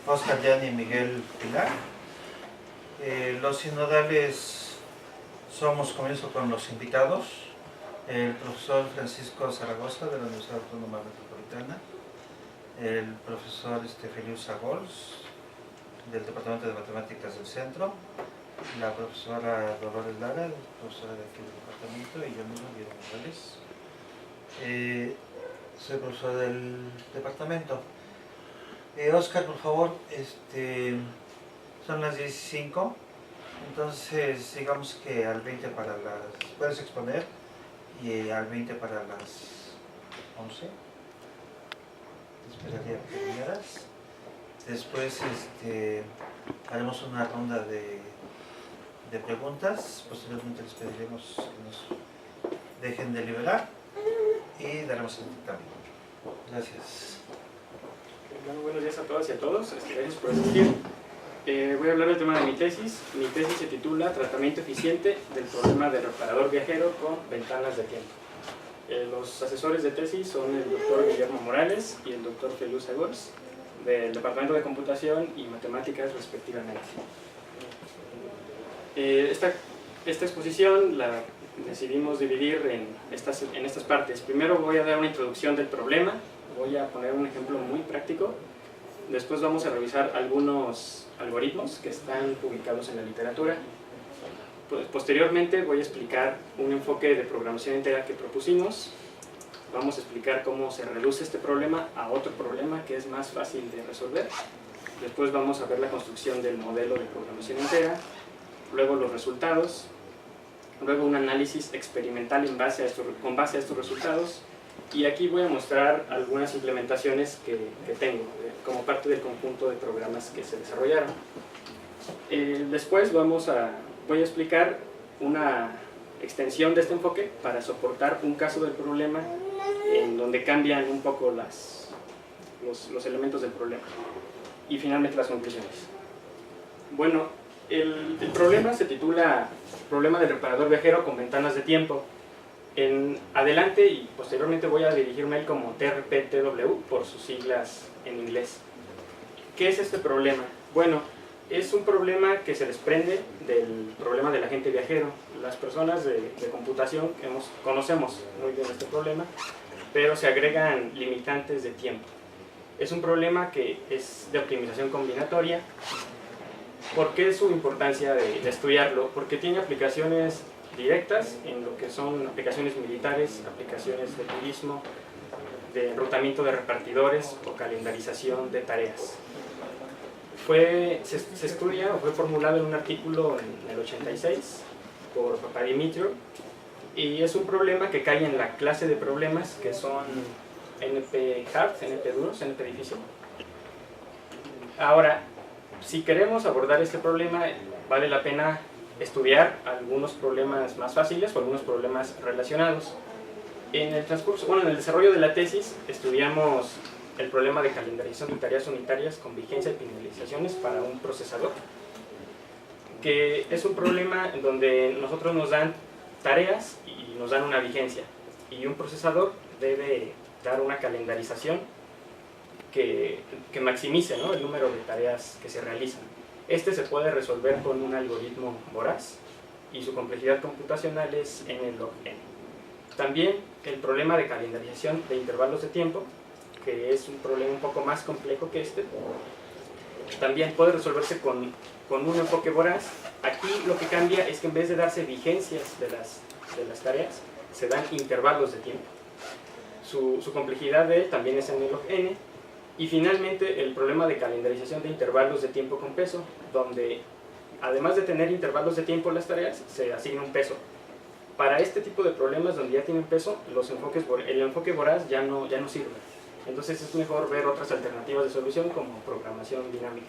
Oscar Jan y Miguel Pilar. Los sinodales somos, comienzo con los invitados, el profesor Francisco Zaragoza de la Universidad Autónoma Metropolitana, el profesor Feliu Sagols del Departamento de Matemáticas del Centro, la profesora Dolores Lara, profesora de aquí del departamento, y yo mismo, Diego Morales. Soy profesor del departamento. Oscar, por favor, son las 10:05, entonces digamos que al 20 para las... puedes exponer, y al 20 para las 11. Esperaría que terminaras. Después haremos una ronda de preguntas. Posteriormente les pediremos que nos dejen deliberar y daremos el dictamen. Gracias. Bueno, buenos días a todas y a todos. Gracias por asistir. Voy a hablar del tema de mi tesis. Mi tesis se titula Tratamiento eficiente del problema del reparador viajero con ventanas de tiempo. Los asesores de tesis son el doctor Guillermo Morales y el doctor Feliu Sagols, del Departamento de Computación y Matemáticas respectivamente. Esta exposición la decidimos dividir en estas partes. Primero voy a dar una introducción del problema, voy a poner un ejemplo muy práctico. Después vamos a revisar algunos algoritmos que están publicados en la literatura. Posteriormente voy a explicar un enfoque de programación entera que propusimos. Vamos a explicar cómo se reduce este problema a otro problema que es más fácil de resolver. Después vamos a ver la construcción del modelo de programación entera, luego los resultados, luego un análisis experimental con base a estos resultados, y aquí voy a mostrar algunas implementaciones que tengo como parte del conjunto de programas que se desarrollaron. Después voy a explicar una extensión de este enfoque para soportar un caso del problema en donde cambian un poco los elementos del problema, y finalmente las conclusiones. Bueno, el problema se titula Problema del reparador viajero con ventanas de tiempo. En adelante y posteriormente voy a dirigirme a él como TRPTW por sus siglas en inglés. ¿Qué es este problema? Bueno, es un problema que se desprende del problema del agente viajero. Las personas de computación conocemos muy bien este problema, pero se agregan limitantes de tiempo. Es un problema que es de optimización combinatoria. ¿Por qué es su importancia de estudiarlo? Porque tiene aplicaciones directas en lo que son aplicaciones militares, aplicaciones de turismo, de enrutamiento de repartidores o calendarización de tareas. Se estudia o fue formulado en un artículo en el 86 por Papadimitriou, y es un problema que cae en la clase de problemas que son NP hard, NP duros, NP difícil. Ahora, si queremos abordar este problema, vale la pena estudiar algunos problemas más fáciles o algunos problemas relacionados. En el desarrollo de la tesis estudiamos el problema de calendarización de tareas unitarias con vigencia y finalizaciones para un procesador, que es un problema en donde nosotros nos dan tareas y nos dan una vigencia, y un procesador debe dar una calendarización que maximice, ¿no?, el número de tareas que se realizan. Este se puede resolver con un algoritmo voraz y su complejidad computacional es n log n. También el problema de calendarización de intervalos de tiempo, que es un problema un poco más complejo que este, también puede resolverse con un enfoque voraz. Aquí lo que cambia es que en vez de darse vigencias de las tareas, se dan intervalos de tiempo. Su complejidad también es n log n. Y finalmente el problema de calendarización de intervalos de tiempo con peso, donde además de tener intervalos de tiempo las tareas, se asigna un peso. Para este tipo de problemas donde ya tienen peso, el enfoque voraz ya no sirve. Entonces es mejor ver otras alternativas de solución como programación dinámica.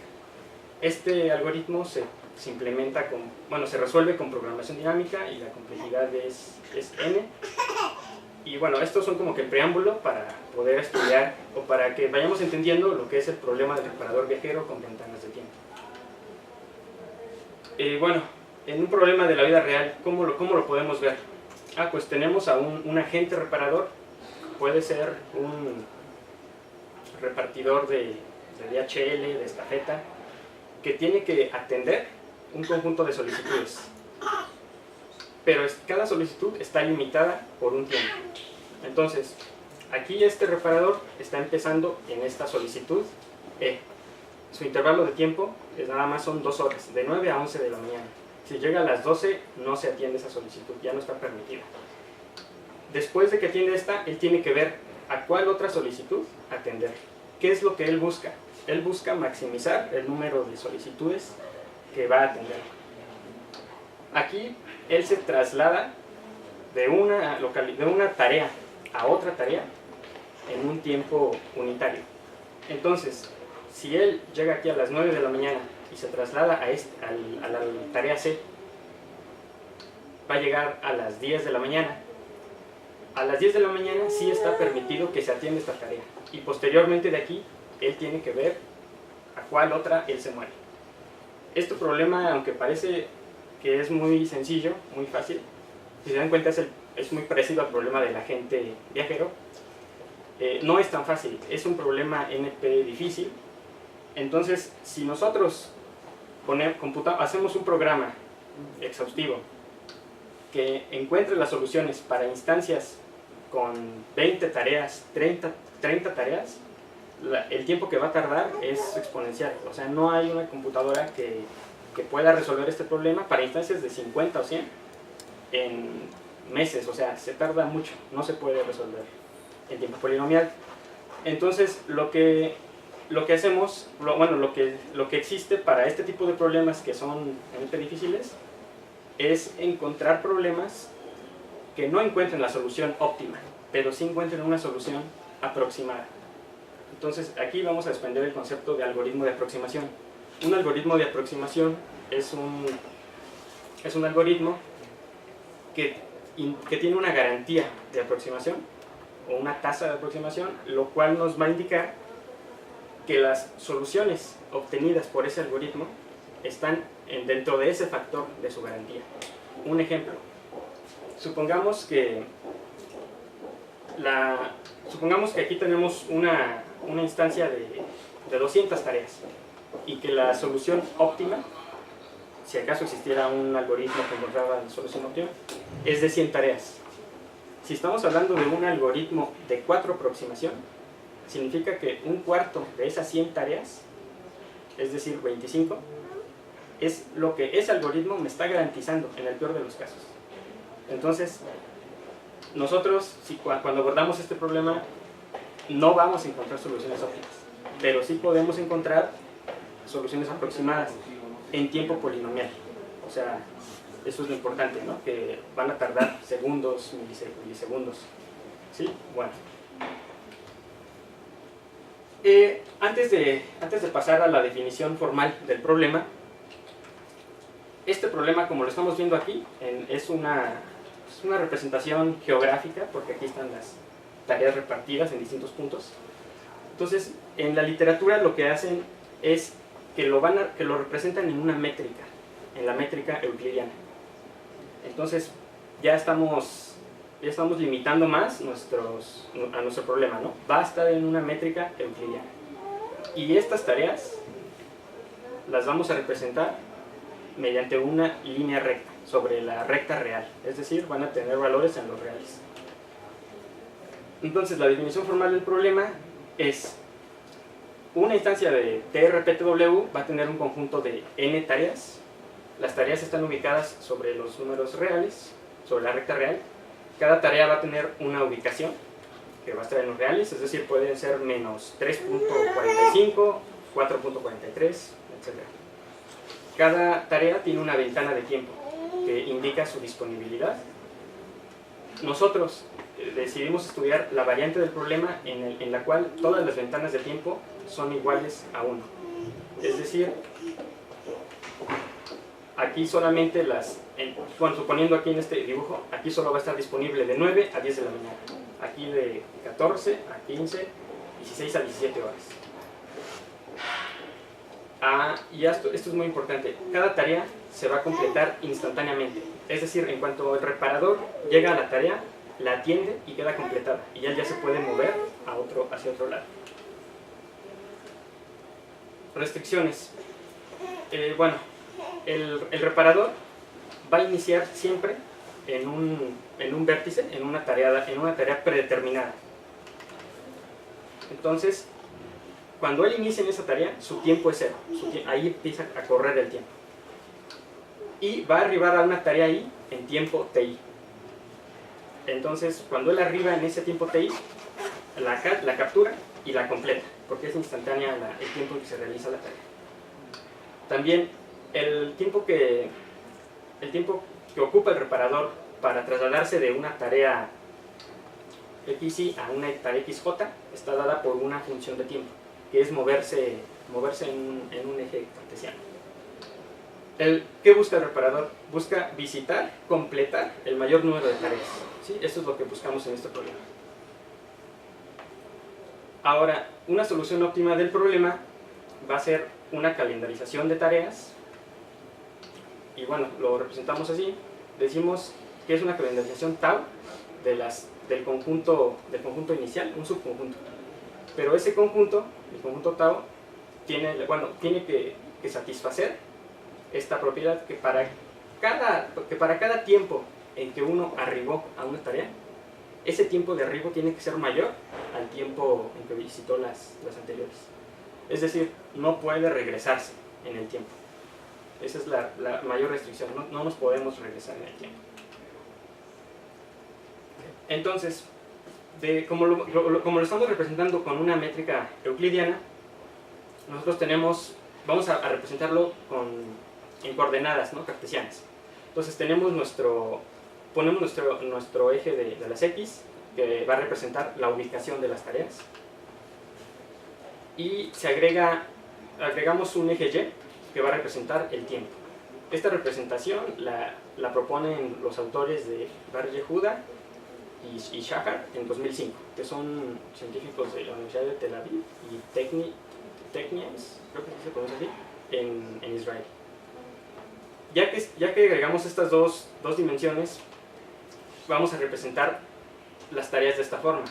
Este algoritmo se se resuelve con programación dinámica y la complejidad es n. Y bueno, estos son como que el preámbulo para poder estudiar o para que vayamos entendiendo lo que es el problema del reparador viajero con ventanas de tiempo. Bueno, en un problema de la vida real, ¿cómo lo podemos ver? Pues tenemos a un agente reparador, puede ser un repartidor de de DHL, de estafeta, que tiene que atender un conjunto de solicitudes. Pero cada solicitud está limitada por un tiempo. Entonces, aquí este reparador está empezando en esta solicitud E. Su intervalo de tiempo nada más son 2 horas, de 9 a 11 de la mañana. Si llega a las 12, no se atiende esa solicitud, ya no está permitida. Después de que atiende esta, él tiene que ver a cuál otra solicitud atender. ¿Qué es lo que él busca? Él busca maximizar el número de solicitudes que va a atender. Aquí él se traslada de una tarea a otra tarea en un tiempo unitario. Entonces, si él llega aquí a las 9 de la mañana y se traslada a la tarea C, va a llegar a las 10 de la mañana. A las 10 de la mañana sí está permitido que se atienda esta tarea. Y posteriormente de aquí, él tiene que ver a cuál otra él se mueve. Este problema, aunque parece que es muy sencillo, muy fácil, si se dan cuenta es muy parecido al problema del agente viajero. No es tan fácil, es un problema NP difícil. Entonces, si nosotros hacemos un programa exhaustivo que encuentre las soluciones para instancias con 20 tareas, 30 tareas, el tiempo que va a tardar es exponencial. O sea, no hay una computadora que pueda resolver este problema para instancias de 50 o 100 en meses. O sea, se tarda mucho, no se puede resolver en tiempo polinomial. Entonces, lo que hacemos, lo que existe para este tipo de problemas que son realmente difíciles, es encontrar problemas que no encuentren la solución óptima, pero sí encuentren una solución aproximada. Entonces, aquí vamos a desprender el concepto de algoritmo de aproximación. Un algoritmo de aproximación es un algoritmo que tiene una garantía de aproximación o una tasa de aproximación, lo cual nos va a indicar que las soluciones obtenidas por ese algoritmo están dentro de ese factor de su garantía. Un ejemplo, supongamos que aquí tenemos una instancia de 200 tareas y que la solución óptima, si acaso existiera un algoritmo que encontrara la solución óptima, es de 100 tareas. Si estamos hablando de un algoritmo de 4 aproximación, significa que un cuarto de esas 100 tareas, es decir, 25, es lo que ese algoritmo me está garantizando en el peor de los casos. Entonces, nosotros, cuando abordamos este problema, no vamos a encontrar soluciones óptimas, pero sí podemos encontrar soluciones aproximadas en tiempo polinomial. O sea, eso es lo importante, ¿no? Que van a tardar segundos, milisegundos. ¿Sí? Bueno. Antes de pasar a la definición formal del problema, este problema, como lo estamos viendo aquí, es una representación geográfica, porque aquí están las tareas repartidas en distintos puntos. Entonces, en la literatura lo que hacen es que lo representan en una métrica, en la métrica euclidiana. Entonces, ya estamos limitando más a nuestro problema, ¿no? Va a estar en una métrica euclidiana. Y estas tareas las vamos a representar mediante una línea recta, sobre la recta real. Es decir, van a tener valores en los reales. Entonces, la definición formal del problema es: una instancia de TRPTW va a tener un conjunto de n tareas. Las tareas están ubicadas sobre los números reales, sobre la recta real. Cada tarea va a tener una ubicación que va a estar en los reales, es decir, pueden ser menos 3.45, 4.43, etc. Cada tarea tiene una ventana de tiempo que indica su disponibilidad. Nosotros decidimos estudiar la variante del problema en la cual todas las ventanas de tiempo son iguales a 1. Es decir, aquí solamente suponiendo aquí en este dibujo, aquí solo va a estar disponible de 9 a 10 de la mañana. Aquí de 14 a 15, 16 a 17 horas. Y esto es muy importante. Cada tarea se va a completar instantáneamente. Es decir, en cuanto el reparador llega a la tarea, la atiende y queda completada. Y él ya se puede mover hacia otro lado. restricciones. Bueno, el reparador va a iniciar siempre en un vértice, en una tarea predeterminada. Entonces, cuando él inicia en esa tarea, su tiempo es cero. Ahí empieza a correr el tiempo. Y va a arribar a una tarea I en tiempo TI. Entonces, cuando él arriba en ese tiempo TI, la captura y la completa, porque es instantánea el tiempo en que se realiza la tarea. También el tiempo que ocupa el reparador para trasladarse de una tarea XY a una tarea XJ está dada por una función de tiempo, que es moverse en un eje cartesiano. ¿Qué busca el reparador? Busca visitar, completar el mayor número de tareas. ¿Sí? Eso es lo que buscamos en este problema. Ahora, una solución óptima del problema va a ser una calendarización de tareas. Y bueno, lo representamos así. Decimos que es una calendarización tau del conjunto inicial, un subconjunto. Pero ese conjunto, el conjunto tau, tiene que satisfacer esta propiedad que para cada tiempo en que uno arribó a una tarea, ese tiempo de arribo tiene que ser mayor al tiempo en que visitó las anteriores. Es decir, no puede regresarse en el tiempo. Esa es la mayor restricción, no nos podemos regresar en el tiempo. Entonces, como lo estamos representando con una métrica euclidiana, nosotros vamos a representarlo en coordenadas, ¿no?, cartesianas. Entonces ponemos nuestro eje de las X, que va a representar la ubicación de las tareas, y agregamos un eje Y que va a representar el tiempo. Esta representación la proponen los autores de Bar Yehuda y Shahar en 2005, que son científicos de la Universidad de Tel Aviv y Technions, creo que se pronuncia así, en Israel. Ya que agregamos estas dos dimensiones, vamos a representar las tareas de esta forma.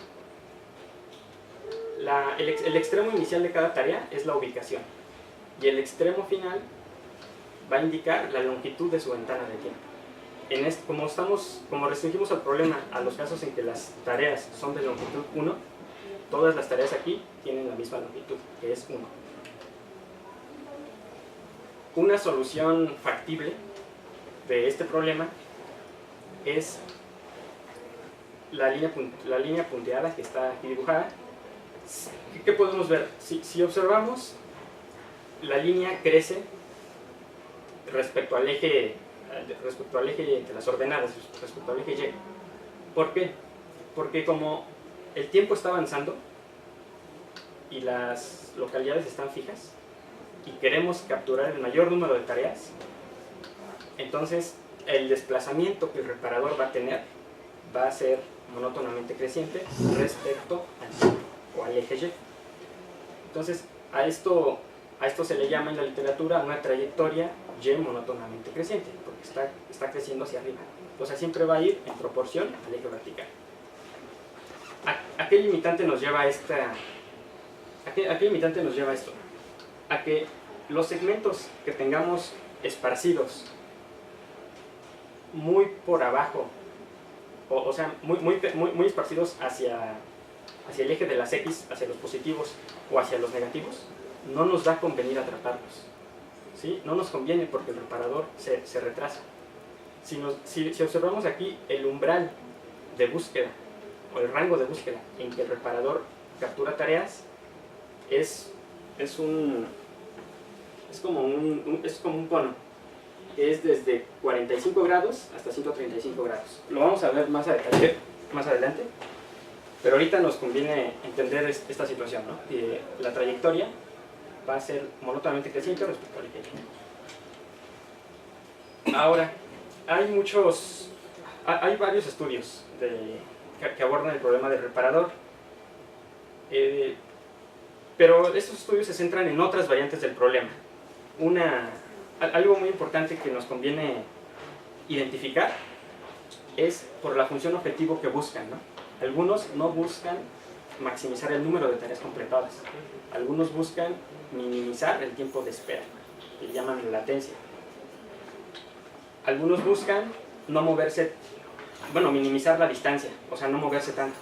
El extremo inicial de cada tarea es la ubicación, y el extremo final va a indicar la longitud de su ventana de tiempo. Como restringimos el problema a los casos en que las tareas son de longitud 1, todas las tareas aquí tienen la misma longitud, que es 1. Una solución factible de este problema es la línea punteada que está aquí dibujada. ¿Qué podemos ver? Si observamos, la línea crece respecto al eje de las ordenadas, respecto al eje Y. ¿Por qué? Porque como el tiempo está avanzando y las localidades están fijas y queremos capturar el mayor número de tareas, entonces el desplazamiento que el reparador va a tener va a ser monótonamente creciente respecto al tiempo o al eje Y. Entonces a esto se le llama en la literatura una trayectoria Y monótonamente creciente, porque está creciendo hacia arriba. O sea, siempre va a ir en proporción al eje vertical. ¿A qué limitante nos lleva esto? A que los segmentos que tengamos esparcidos muy por abajo, o sea, muy esparcidos hacia el eje de las X, hacia los positivos o hacia los negativos, no nos va a convenir atraparlos. ¿Sí? No nos conviene porque el reparador se retrasa. Si observamos aquí el umbral de búsqueda o el rango de búsqueda en que el reparador captura tareas, es como un cono, que es desde 45 grados hasta 135 grados. Lo vamos a ver más adelante, pero ahorita nos conviene entender esta situación, ¿no? Que la trayectoria va a ser monótonamente creciente respecto al eje Y. Ahora, hay varios estudios que abordan el problema del reparador, pero estos estudios se centran en otras variantes del problema. Algo muy importante que nos conviene identificar es por la función objetivo que buscan, ¿no? Algunos no buscan maximizar el número de tareas completadas. Algunos buscan minimizar el tiempo de espera, que llaman latencia. Algunos buscan no moverse, bueno, minimizar la distancia, o sea, no moverse tanto.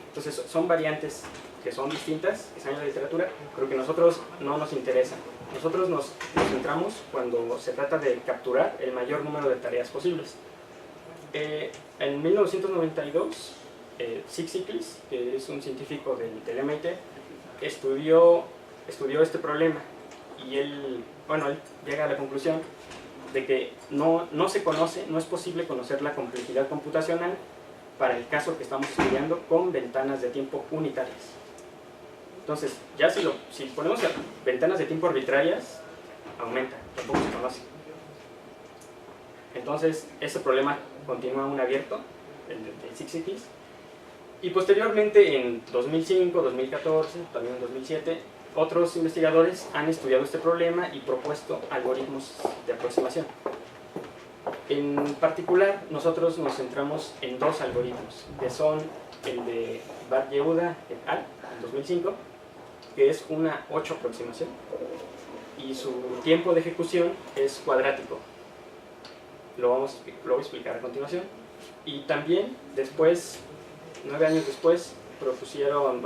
Entonces son variantes que son distintas, que están en la literatura, pero que a nosotros no nos interesan. Nosotros nos centramos cuando se trata de capturar el mayor número de tareas posibles. En 1992, Sixiklis, que es un científico del MIT, estudió este problema y él llega a la conclusión de que no se conoce, no es posible conocer la complejidad computacional para el caso que estamos estudiando con ventanas de tiempo unitarias. Entonces, ya si ponemos ventanas de tiempo arbitrarias, aumenta, tampoco se conoce. Entonces, ese problema continúa aún abierto, el Sixiklis. Y posteriormente, en 2005, 2014, también en 2007, otros investigadores han estudiado este problema y propuesto algoritmos de aproximación. En particular, nosotros nos centramos en dos algoritmos, que son el de Bar Yehuda et al. En 2005, que es una 8 aproximación, y su tiempo de ejecución es cuadrático. Lo voy a explicar a continuación. Y también, después, 9 años después, propusieron,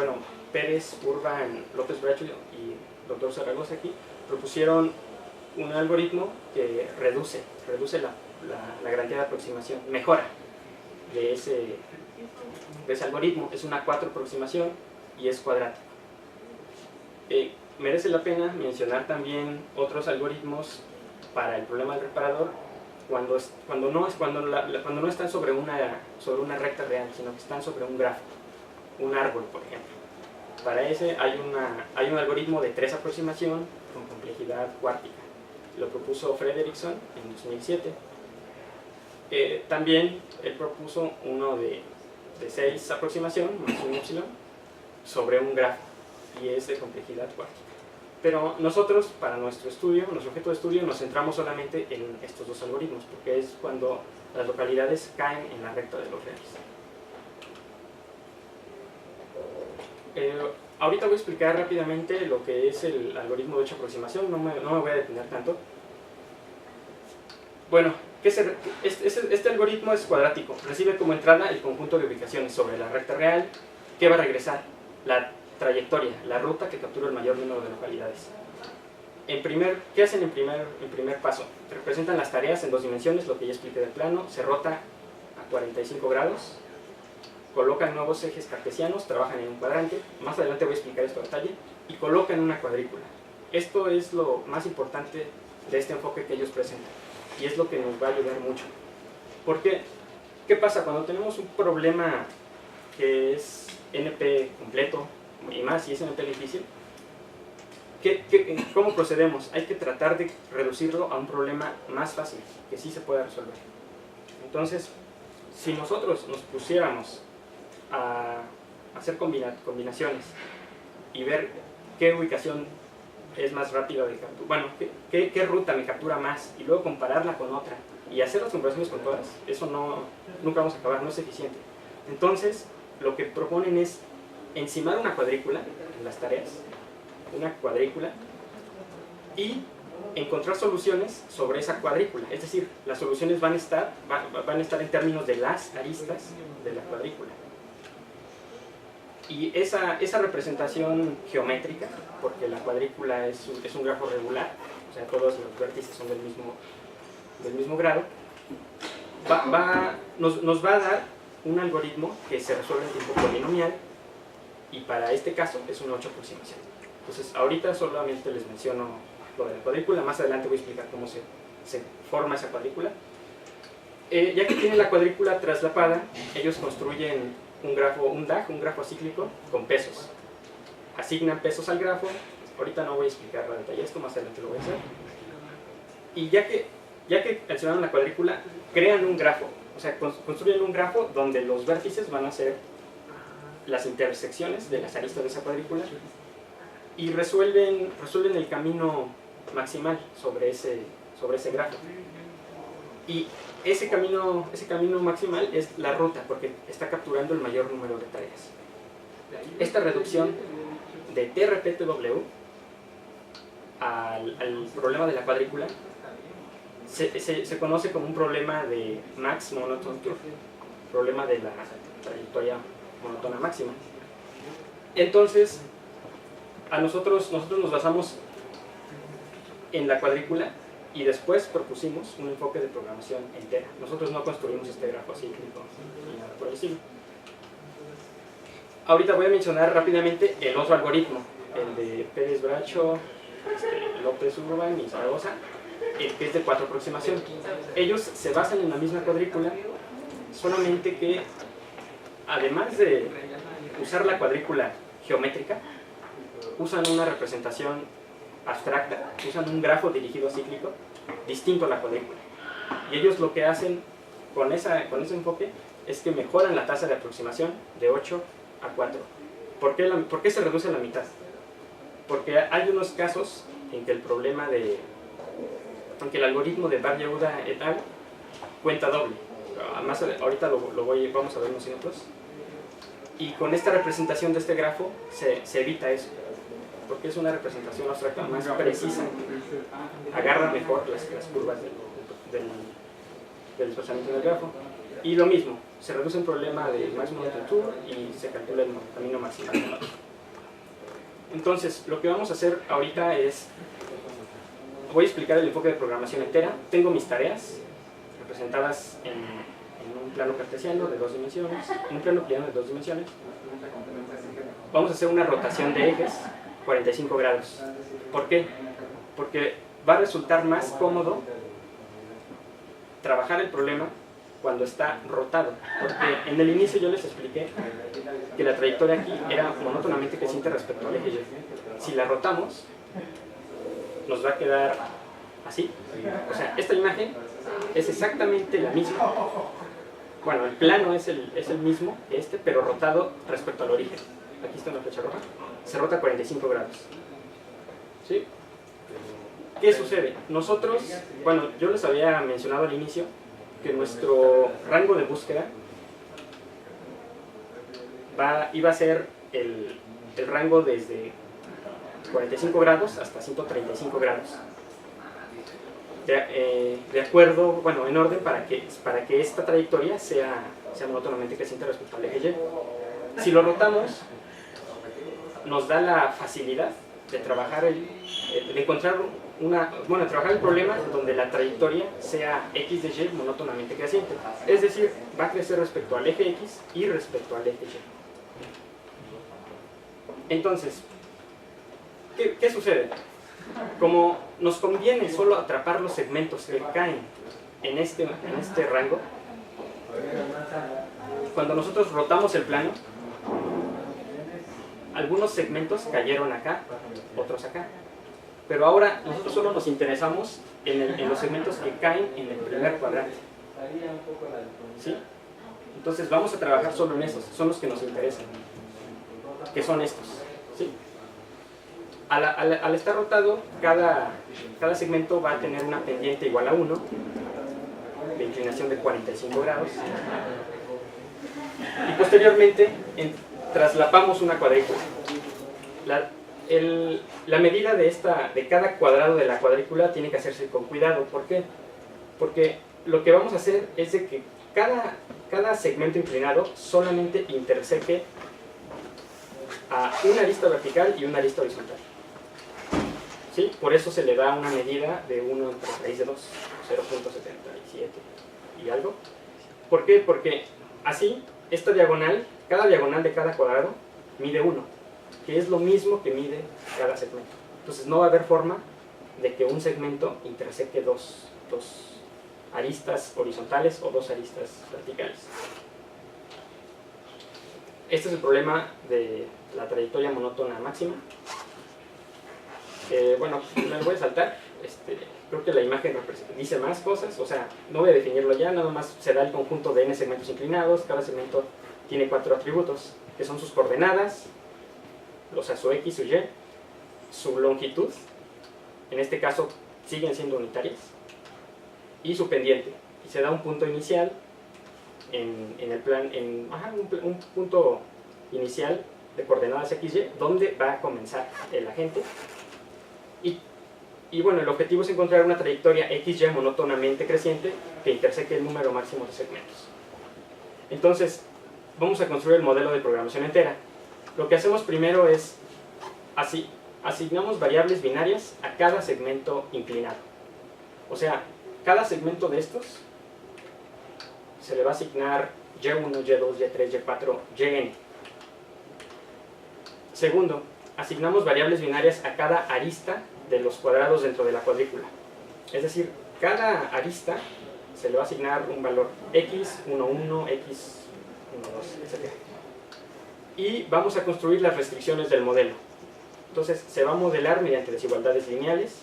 Pérez, Urban, López Bracho y Dr. Zaragoza aquí, propusieron un algoritmo que reduce la garantía de aproximación, mejora de ese algoritmo. Es una 4 aproximación y es cuadrático. Merece la pena mencionar también otros algoritmos para el problema del reparador cuando no están sobre una recta real, sino que están sobre un grafo, un árbol, por ejemplo. Para ese hay un algoritmo de 3 aproximación con complejidad cuártica. Lo propuso Frederickson en 2007. También él propuso uno de 6 aproximación, más un epsilon, sobre un grafo, y es de complejidad cuántica. Pero nosotros, para nuestro objeto de estudio, nos centramos solamente en estos dos algoritmos, porque es cuando las localidades caen en la recta de los reales. Ahorita voy a explicar rápidamente lo que es el algoritmo de 8 aproximación, no me voy a detener tanto. Bueno, este algoritmo es cuadrático, recibe como entrada el conjunto de ubicaciones sobre la recta real, que va a regresar la trayectoria, la ruta que captura el mayor número de localidades. ¿Qué hacen en primer paso? Representan las tareas en 2 dimensiones, lo que ya expliqué del plano, se rota a 45 grados, colocan nuevos ejes cartesianos, trabajan en un cuadrante, más adelante voy a explicar esto a detalle, y colocan una cuadrícula. Esto es lo más importante de este enfoque que ellos presentan, y es lo que nos va a ayudar mucho. Porque, ¿qué pasa? Cuando tenemos un problema que es NP completo, y más si es NP difícil, ¿cómo procedemos? Hay que tratar de reducirlo a un problema más fácil, que sí se pueda resolver. Entonces, si nosotros nos pusiéramos a hacer combinaciones y ver qué ubicación es más rápida de captura, qué ruta me captura más, y luego compararla con otra, y hacer las comparaciones con todas, eso nunca vamos a acabar, no es eficiente. Entonces, lo que proponen es encimar una cuadrícula en las tareas, una cuadrícula, y encontrar soluciones sobre esa cuadrícula. Es decir, las soluciones van a estar en términos de las aristas de la cuadrícula. Y esa representación geométrica, porque la cuadrícula es un grafo regular, o sea, todos los vértices son del mismo grado, nos va a dar un algoritmo que se resuelve en tiempo polinomial, y para este caso es una 8 aproximación. Entonces, ahorita solamente les menciono lo de la cuadrícula, más adelante voy a explicar cómo se forma esa cuadrícula. Ya que tienen la cuadrícula traslapada, ellos construyen un DAG, un grafo acíclico con pesos. Asignan pesos al grafo, ahorita no voy a explicar a detalle esto, más adelante lo voy a hacer. Y ya que mencionaron la cuadrícula, crean un grafo, o sea, construyen un grafo donde los vértices van a ser las intersecciones de las aristas de esa cuadrícula, y resuelven el camino maximal sobre ese grafo. Y ese camino maximal es la ruta, porque está capturando el mayor número de tareas. esta reducción de T repete W al problema de la cuadrícula se conoce como un problema de Max Monotone Curve, problema de la trayectoria monótona máxima. Entonces, nosotros nos basamos en la cuadrícula y después propusimos un enfoque de programación entera. Nosotros no construimos este grafo cíclico ni nada por el estilo. Ahorita voy a mencionar rápidamente el otro algoritmo, el de Pérez Bracho, López Urban y Zaragoza, el que es de 4 aproximación. Ellos se basan en la misma cuadrícula, solamente que además de usar la cuadrícula geométrica, usan una representación abstracta, usan un grafo dirigido cíclico distinto a la cuadrícula. Y ellos lo que hacen con ese enfoque es que mejoran la tasa de aproximación de 8 a 4. ¿Por qué se reduce a la mitad? Porque hay unos casos en que el problema aunque el algoritmo de Bar-Yehuda et al. Cuenta doble. Además, ahorita vamos a ver unos minutos. Y con esta representación de este grafo se evita eso, porque es una representación abstracta más precisa, agarra mejor las curvas del desplazamiento del grafo. Y lo mismo, se reduce un problema de máximo de altura y se calcula el camino maximal. Entonces, lo que vamos a hacer ahorita es, voy a explicar el enfoque de programación entera. Tengo mis tareas representadas en un plano cartesiano de 2 dimensiones, un plano plano de 2 dimensiones. Vamos a hacer una rotación de ejes 45 grados. ¿Por qué? Porque va a resultar más cómodo trabajar el problema cuando está rotado. Porque en el inicio yo les expliqué que la trayectoria aquí era monótonamente creciente respecto al eje Y. Si la rotamos, nos va a quedar así. O sea, esta imagen es exactamente la misma. Bueno, el plano es el mismo que pero rotado respecto al origen. Aquí está una flecha roja. Se rota 45 grados. ¿Sí? ¿Qué sucede? Nosotros, bueno, yo les había mencionado al inicio que nuestro rango de búsqueda iba a ser el rango desde 45 grados hasta 135 grados. De acuerdo, bueno, en orden para que esta trayectoria sea monótonamente creciente respecto al eje Y. Si lo rotamos, nos da la facilidad de trabajar de encontrar trabajar el problema donde la trayectoria sea x de y monótonamente creciente. Es decir, va a crecer respecto al eje X y respecto al eje Y. Entonces, ¿qué sucede? Como nos conviene solo atrapar los segmentos que caen en este rango, cuando nosotros rotamos el plano, algunos segmentos cayeron acá, otros acá. Pero ahora nosotros solo nos interesamos en los segmentos que caen en el primer cuadrante. ¿Sí? Entonces vamos a trabajar solo en esos, son los que nos interesan, que son estos. ¿Sí? Al estar rotado, cada segmento va a tener una pendiente igual a 1, de inclinación de 45 grados. Y posteriormente traslapamos una cuadrícula. La medida de cada cuadrado de la cuadrícula tiene que hacerse con cuidado. ¿Por qué? Porque lo que vamos a hacer es de que cada segmento inclinado solamente interseque a una arista vertical y una arista horizontal. ¿Sí? Por eso se le da una medida de 1 entre raíz de 2, 0.77 y algo. ¿Por qué? Porque así, cada diagonal de cada cuadrado mide 1, que es lo mismo que mide cada segmento. Entonces no va a haber forma de que un segmento interseque dos aristas horizontales o 2 aristas verticales. Este es el problema de la trayectoria monótona máxima. Bueno, me lo voy a saltar. Creo que la imagen dice más cosas, o sea, no voy a definirlo ya, nada más se da el conjunto de n segmentos inclinados. Cada segmento tiene 4 atributos, que son sus coordenadas, o sea, su x, su y, su longitud, en este caso siguen siendo unitarias, y su pendiente. Y se da un punto inicial un punto inicial de coordenadas XY donde va a comenzar el agente. Y bueno, el objetivo es encontrar una trayectoria XY monótonamente creciente que interseque el número máximo de segmentos. Entonces, vamos a construir el modelo de programación entera. Lo que hacemos primero es, asignamos variables binarias a cada segmento inclinado. O sea, cada segmento de estos se le va a asignar Y1, Y2, Y3, Y4, Yn. Segundo, asignamos variables binarias a cada arista de los cuadrados dentro de la cuadrícula. Es decir, cada arista se le va a asignar un valor x11, x12, etc. Y vamos a construir las restricciones del modelo. Entonces, se va a modelar mediante desigualdades lineales.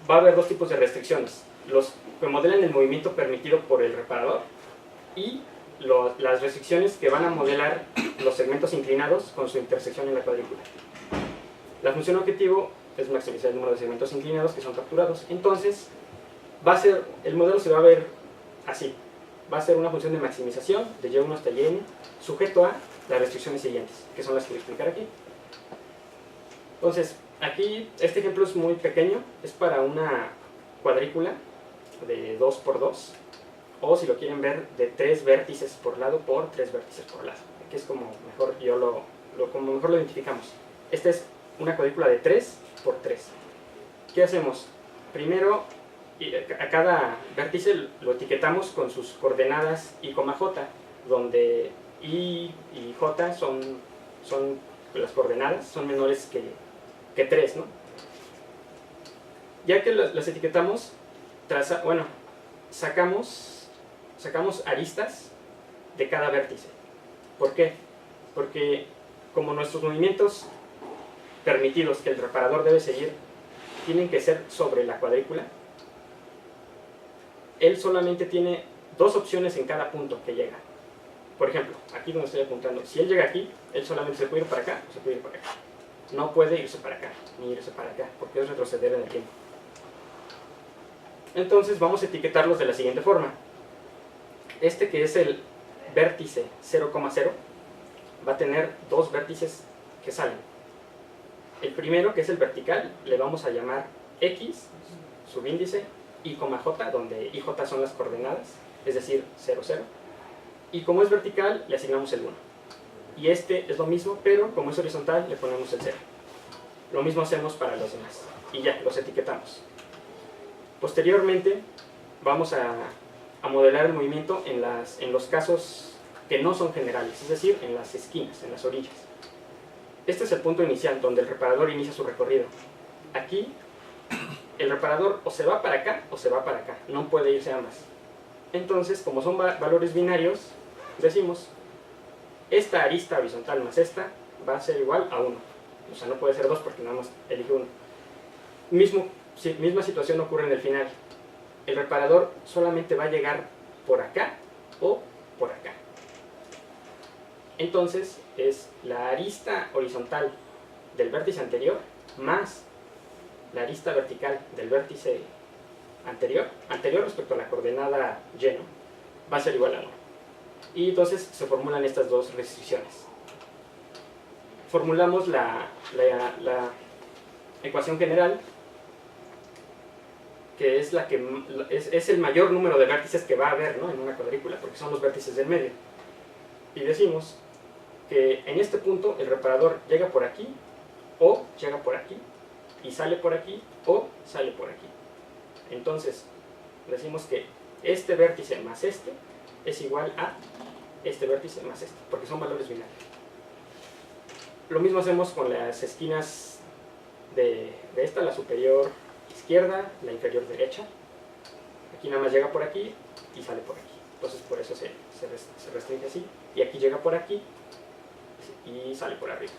Va a haber dos tipos de restricciones: los que modelan el movimiento permitido por el reparador y las restricciones que van a modelar los segmentos inclinados con su intersección en la cuadrícula. La función objetivo es maximizar el número de segmentos inclinados que son capturados. Entonces, el modelo se va a ver así. Va a ser una función de maximización de y1 hasta yn, sujeto a las restricciones siguientes, que son las que voy a explicar aquí. Entonces, aquí este ejemplo es muy pequeño, es para una cuadrícula de 2×2, o si lo quieren ver, de 3 vértices por lado por 3 vértices por lado. Aquí es como mejor como mejor lo identificamos. Esta es una cuadrícula de 3×3. ¿Qué hacemos? Primero, a cada vértice lo etiquetamos con sus coordenadas I, J, donde I y J son las coordenadas, son menores que 3, ¿no? Ya que las etiquetamos, sacamos aristas de cada vértice. ¿Por qué? Porque como nuestros movimientos permitidos que el reparador debe seguir tienen que ser sobre la cuadrícula, él solamente tiene 2 opciones en cada punto que llega. Por ejemplo, aquí donde estoy apuntando, si él llega aquí, él solamente se puede ir para acá o se puede ir para acá. No puede irse para acá, ni irse para acá, porque es retroceder en el tiempo. Entonces vamos a etiquetarlos de la siguiente forma. Este, que es el vértice 0,0, va a tener 2 vértices que salen. El primero, que es el vertical, le vamos a llamar X, subíndice, I, J, donde I y J son las coordenadas, es decir, 0, 0. Y como es vertical, le asignamos el 1. Y este es lo mismo, pero como es horizontal, le ponemos el 0. Lo mismo hacemos para los demás. Y ya, los etiquetamos. Posteriormente, vamos a modelar el movimiento en los casos que no son generales, es decir, en las esquinas, en las orillas. Este es el punto inicial, donde el reparador inicia su recorrido. Aquí, el reparador o se va para acá o se va para acá, no puede irse ambas. Entonces, como son valores binarios, decimos, esta arista horizontal más esta va a ser igual a 1. O sea, no puede ser 2 porque nada más elige 1. Misma situación ocurre en el final. El reparador solamente va a llegar por acá o por acá. Entonces, es la arista horizontal del vértice anterior más la arista vertical del vértice anterior respecto a la coordenada y, ¿no? Va a ser igual a 1. Y entonces se formulan estas dos restricciones. Formulamos la ecuación general, que es es el mayor número de vértices que va a haber, ¿no?, en una cuadrícula, porque son los vértices del medio. Y decimos que en este punto el reparador llega por aquí, o llega por aquí, y sale por aquí, o sale por aquí. Entonces, decimos que este vértice más este es igual a este vértice más este, porque son valores binarios. Lo mismo hacemos con las esquinas de esta, la superior izquierda, la inferior derecha. Aquí nada más llega por aquí y sale por aquí. Entonces por eso se restringe así. Y aquí llega por aquí y sale por arriba.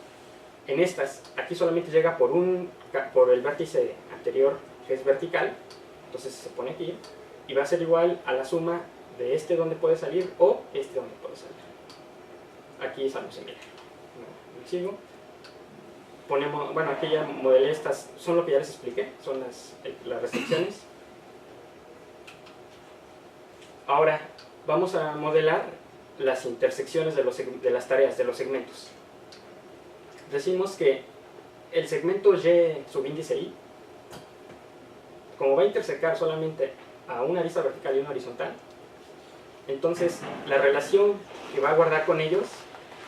En estas, aquí solamente llega por el vértice anterior, que es vertical. Entonces se pone aquí y va a ser igual a la suma de este donde puede salir o este donde puede salir. Aquí estamos en similar. Sigo. Ponemos, bueno, aquí ya modelé estas, son lo que ya les expliqué, son las restricciones. Ahora vamos a modelar las intersecciones de las tareas, de los segmentos. decimos que el segmento Y subíndice I, como va a intersecar solamente a una arista vertical y una horizontal, entonces la relación que va a guardar con ellos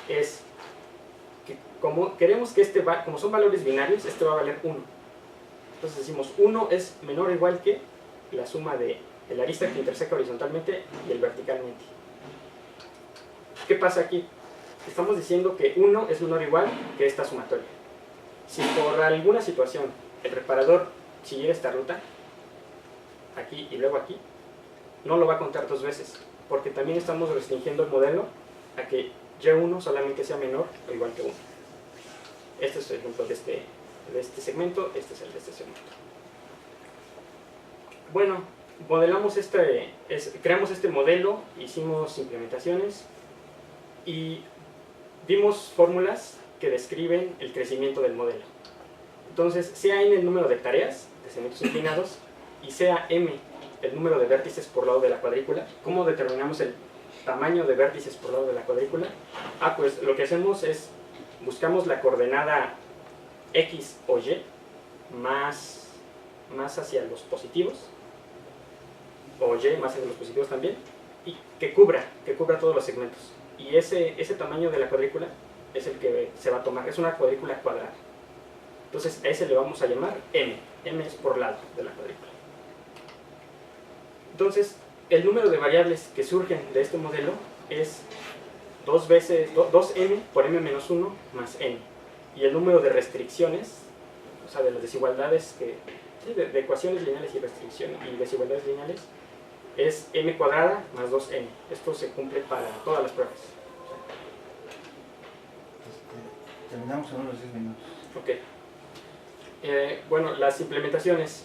es que como queremos que como son valores binarios, este va a valer 1. Entonces decimos 1 es menor o igual que la suma de la arista que interseca horizontalmente y el verticalmente. ¿Qué pasa aquí? Estamos diciendo que 1 es menor o igual que esta sumatoria. Si por alguna situación el reparador siguiera esta ruta, aquí y luego aquí, no lo va a contar 2 veces, porque también estamos restringiendo el modelo a que Y1 solamente sea menor o igual que 1. Este es el ejemplo de este segmento, este es el de este segmento. Bueno, creamos este modelo, hicimos implementaciones y vimos fórmulas que describen el crecimiento del modelo. Entonces, sea n el número de tareas de segmentos inclinados y sea m el número de vértices por lado de la cuadrícula. ¿Cómo determinamos el tamaño de vértices por lado de la cuadrícula? Pues lo que hacemos es buscamos la coordenada x o y más hacia los positivos, o y más hacia los positivos también, y que cubra todos los segmentos. Y ese tamaño de la cuadrícula es el que se va a tomar, es una cuadrícula cuadrada. Entonces a ese le vamos a llamar m. M es por lado de la cuadrícula. Entonces, el número de variables que surgen de este modelo es 2m por m menos 1 más n. Y el número de restricciones, o sea, de las desigualdades, de ecuaciones lineales y desigualdades lineales, es m cuadrada más 2n. Esto se cumple para todas las pruebas. Terminamos en unos 10 minutos. Ok. Bueno, las implementaciones.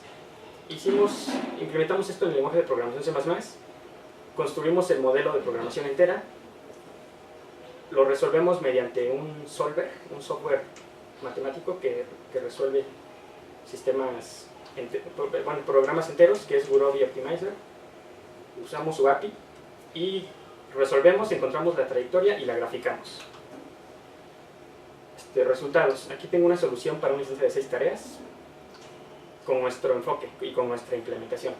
Implementamos esto en el lenguaje de programación C++, construimos el modelo de programación entera, lo resolvemos mediante un solver, un software matemático que resuelve programas enteros, que es Gurobi Optimizer. Usamos su API y resolvemos, encontramos la trayectoria y la graficamos. Resultados. Aquí tengo una solución para una instancia de 6 tareas con nuestro enfoque y con nuestra implementación.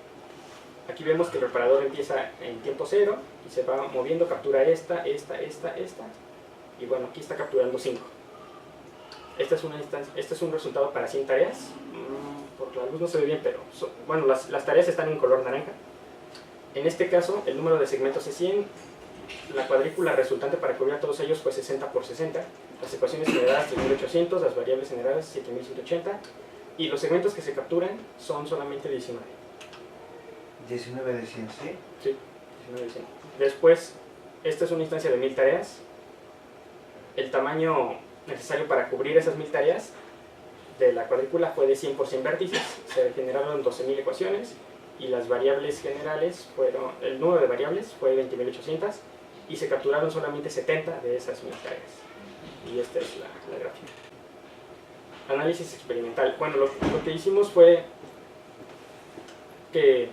Aquí vemos que el reparador empieza en tiempo 0 y se va moviendo, captura esta, y bueno, aquí está capturando 5. Este es un resultado para 100 tareas. Por la luz no se ve bien, pero bueno, las tareas están en color naranja. En este caso, el número de segmentos es 100. La cuadrícula resultante para cubrir a todos ellos fue 60 por 60. Las ecuaciones generadas 3800, las variables generadas 7180. Y los segmentos que se capturan son solamente 19. 19 de 100, ¿sí? Sí, 19 de 100. Después, esta es una instancia de 1000 tareas. El tamaño necesario para cubrir esas 1000 tareas de la cuadrícula fue de 100 por 100 vértices. Se generaron 12.000 ecuaciones y las variables generales el número de variables fue 20.800 y se capturaron solamente 70 de esas 1000 tareas. Y esta es la gráfica. Análisis experimental. Bueno, lo que hicimos fue que,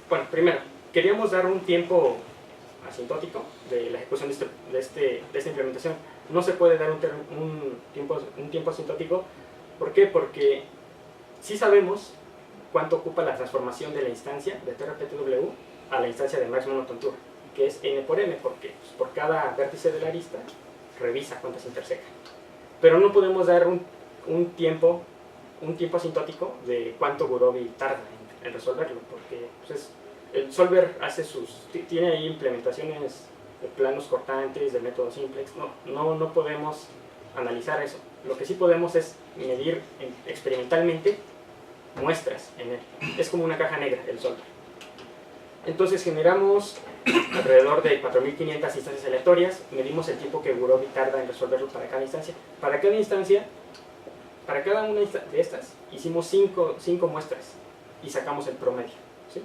bueno, primero, queríamos dar un tiempo asintótico de la ejecución de esta implementación. No se puede dar un tiempo asintótico. ¿Por qué? Porque sí sabemos cuánto ocupa la transformación de la instancia de TRPTW a la instancia de Max Monotontour, que es n por m, porque pues, por cada vértice de la arista revisa cuántas interseca. Pero no podemos dar un tiempo asintótico de cuánto Gurobi tarda en resolverlo, porque pues, el solver tiene ahí implementaciones de planos cortantes, de método simplex. No podemos analizar eso. Lo que sí podemos es medir experimentalmente muestras en él. Es como una caja negra el solver. Entonces generamos alrededor de 4500 instancias aleatorias, medimos el tiempo que Gurobi tarda en resolverlo para cada instancia. Para cada una de estas hicimos 5 muestras y sacamos el promedio, ¿sí?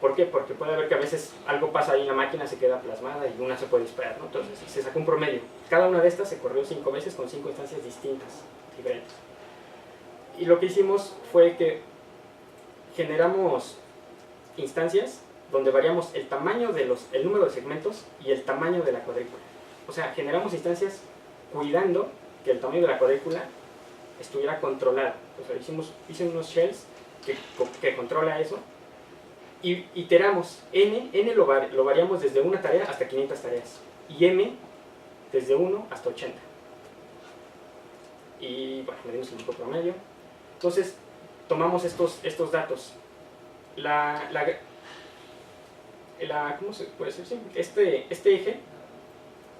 ¿Por qué? Porque puede haber que a veces algo pasa ahí en la máquina, se queda plasmada y una se puede disparar, ¿no? Entonces se sacó un promedio. Cada una de estas se corrió 5 veces con 5 instancias distintas, diferentes. Y lo que hicimos fue que generamos instancias donde variamos el tamaño número de segmentos y el tamaño de la cuadrícula. O sea, generamos instancias cuidando que el tamaño de la cuadrícula estuviera controlado. O sea, hice unos shells que controla eso, y iteramos. N lo variamos desde una tarea hasta 500 tareas, y M desde 1 hasta 80. Y bueno, medimos el tiempo promedio. Entonces, tomamos estos datos. ¿Cómo se puede decir? Este eje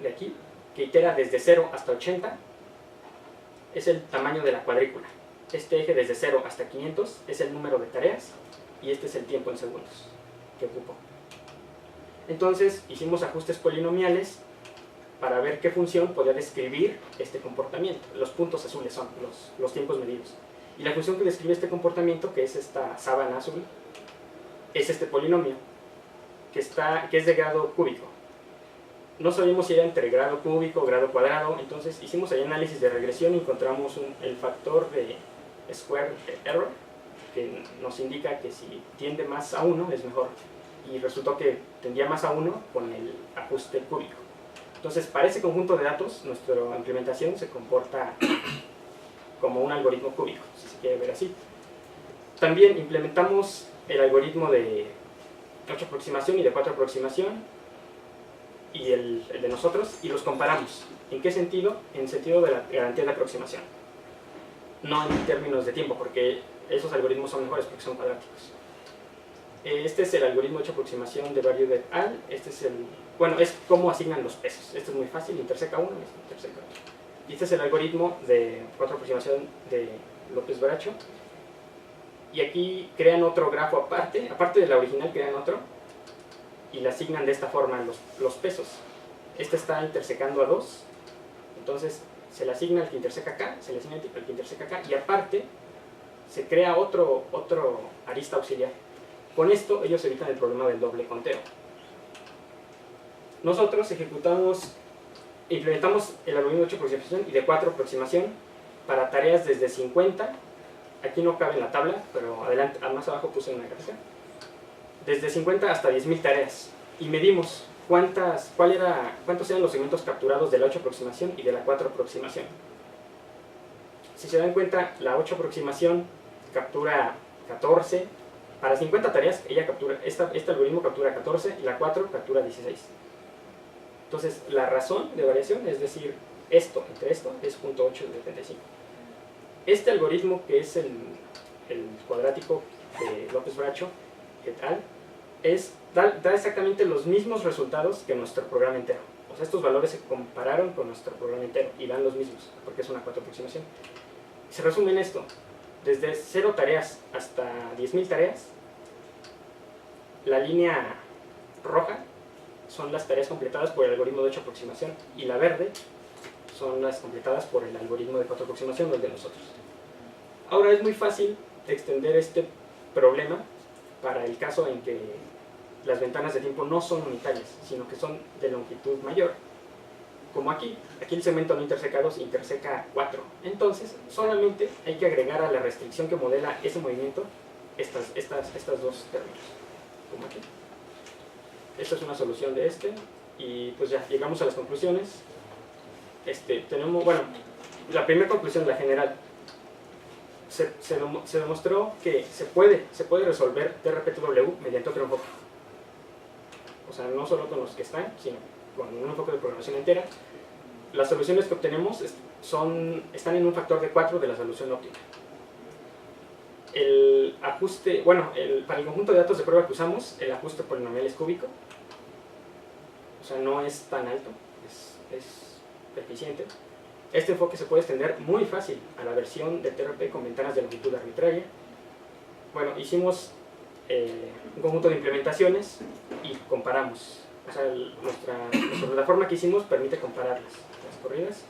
de aquí, que itera desde 0 hasta 80, es el tamaño de la cuadrícula. Este eje desde 0 hasta 500 es el número de tareas, y este es el tiempo en segundos que ocupó. Entonces hicimos ajustes polinomiales para ver qué función podía describir este comportamiento. Los puntos azules son los tiempos medidos. Y la función que describe este comportamiento, que es esta sábana azul, es este polinomio, que es de grado cúbico. No sabíamos si era entre grado cúbico o grado cuadrado, entonces hicimos ahí análisis de regresión y encontramos el factor de square error, que nos indica que si tiende más a 1 es mejor, y resultó que tendía más a 1 con el ajuste cúbico. Entonces, para ese conjunto de datos, nuestra implementación se comporta como un algoritmo cúbico, si se quiere ver así. También implementamos el algoritmo de 8 aproximación y de 4 aproximación, y el de nosotros, y los comparamos. ¿En qué sentido? En el sentido de la garantía de aproximación, no en términos de tiempo, porque esos algoritmos son mejores porque son cuadráticos. Este es el algoritmo de 8 aproximación de Barrier et al. Este es es cómo asignan los pesos. Este es muy fácil, interseca uno, interseca otro. Y este es el algoritmo de 4 aproximación de López Bracho. Y aquí crean otro grafo aparte de la original crean otro, y le asignan de esta forma los pesos. Este está intersecando a 2, entonces se le asigna al que interseca acá, se le asigna al que interseca acá, y aparte se crea otro arista auxiliar. Con esto ellos evitan el problema del doble conteo. Nosotros implementamos el algoritmo de 8 aproximación y de 4 aproximación para tareas desde 50, aquí no cabe en la tabla, pero más abajo puse una gráfica, desde 50 hasta 10.000 tareas, y medimos cuántos eran los segmentos capturados de la 8 aproximación y de la 4 aproximación. Si se dan cuenta, la 8 aproximación captura 14, para 50 tareas este algoritmo captura 14 y la 4 captura 16. Entonces la razón de variación, es decir, entre esto es 0.875. Este algoritmo, que es el cuadrático de López Bracho et al., da exactamente los mismos resultados que nuestro programa entero. O sea, estos valores se compararon con nuestro programa entero y dan los mismos, porque es una 4 aproximación. Se resume en esto: desde 0 tareas hasta 10.000 tareas, la línea roja son las tareas completadas por el algoritmo de 8 aproximación, y la verde son las completadas por el algoritmo de 4 aproximación, o el de nosotros. Ahora, es muy fácil extender este problema para el caso en que las ventanas de tiempo no son unitarias, sino que son de longitud mayor. Como aquí el segmento no interseca 2, interseca 4. Entonces, solamente hay que agregar a la restricción que modela ese movimiento estas dos términos, como aquí. Esta es una solución de y pues ya, llegamos a las conclusiones. La primera conclusión, la general, se demostró que se puede resolver TRPTW mediante otro enfoque. O sea, no solo con los que están, sino con un enfoque de programación entera. Las soluciones que obtenemos están en un factor de 4 de la solución óptima. El ajuste, para el conjunto de datos de prueba que usamos, el ajuste polinomial es cúbico. O sea, no es tan alto, es eficiente. Este enfoque se puede extender muy fácil a la versión de TRP con ventanas de longitud arbitraria. Bueno, hicimos un conjunto de implementaciones y comparamos. O sea, nuestra plataforma que hicimos permite comparar las corridas.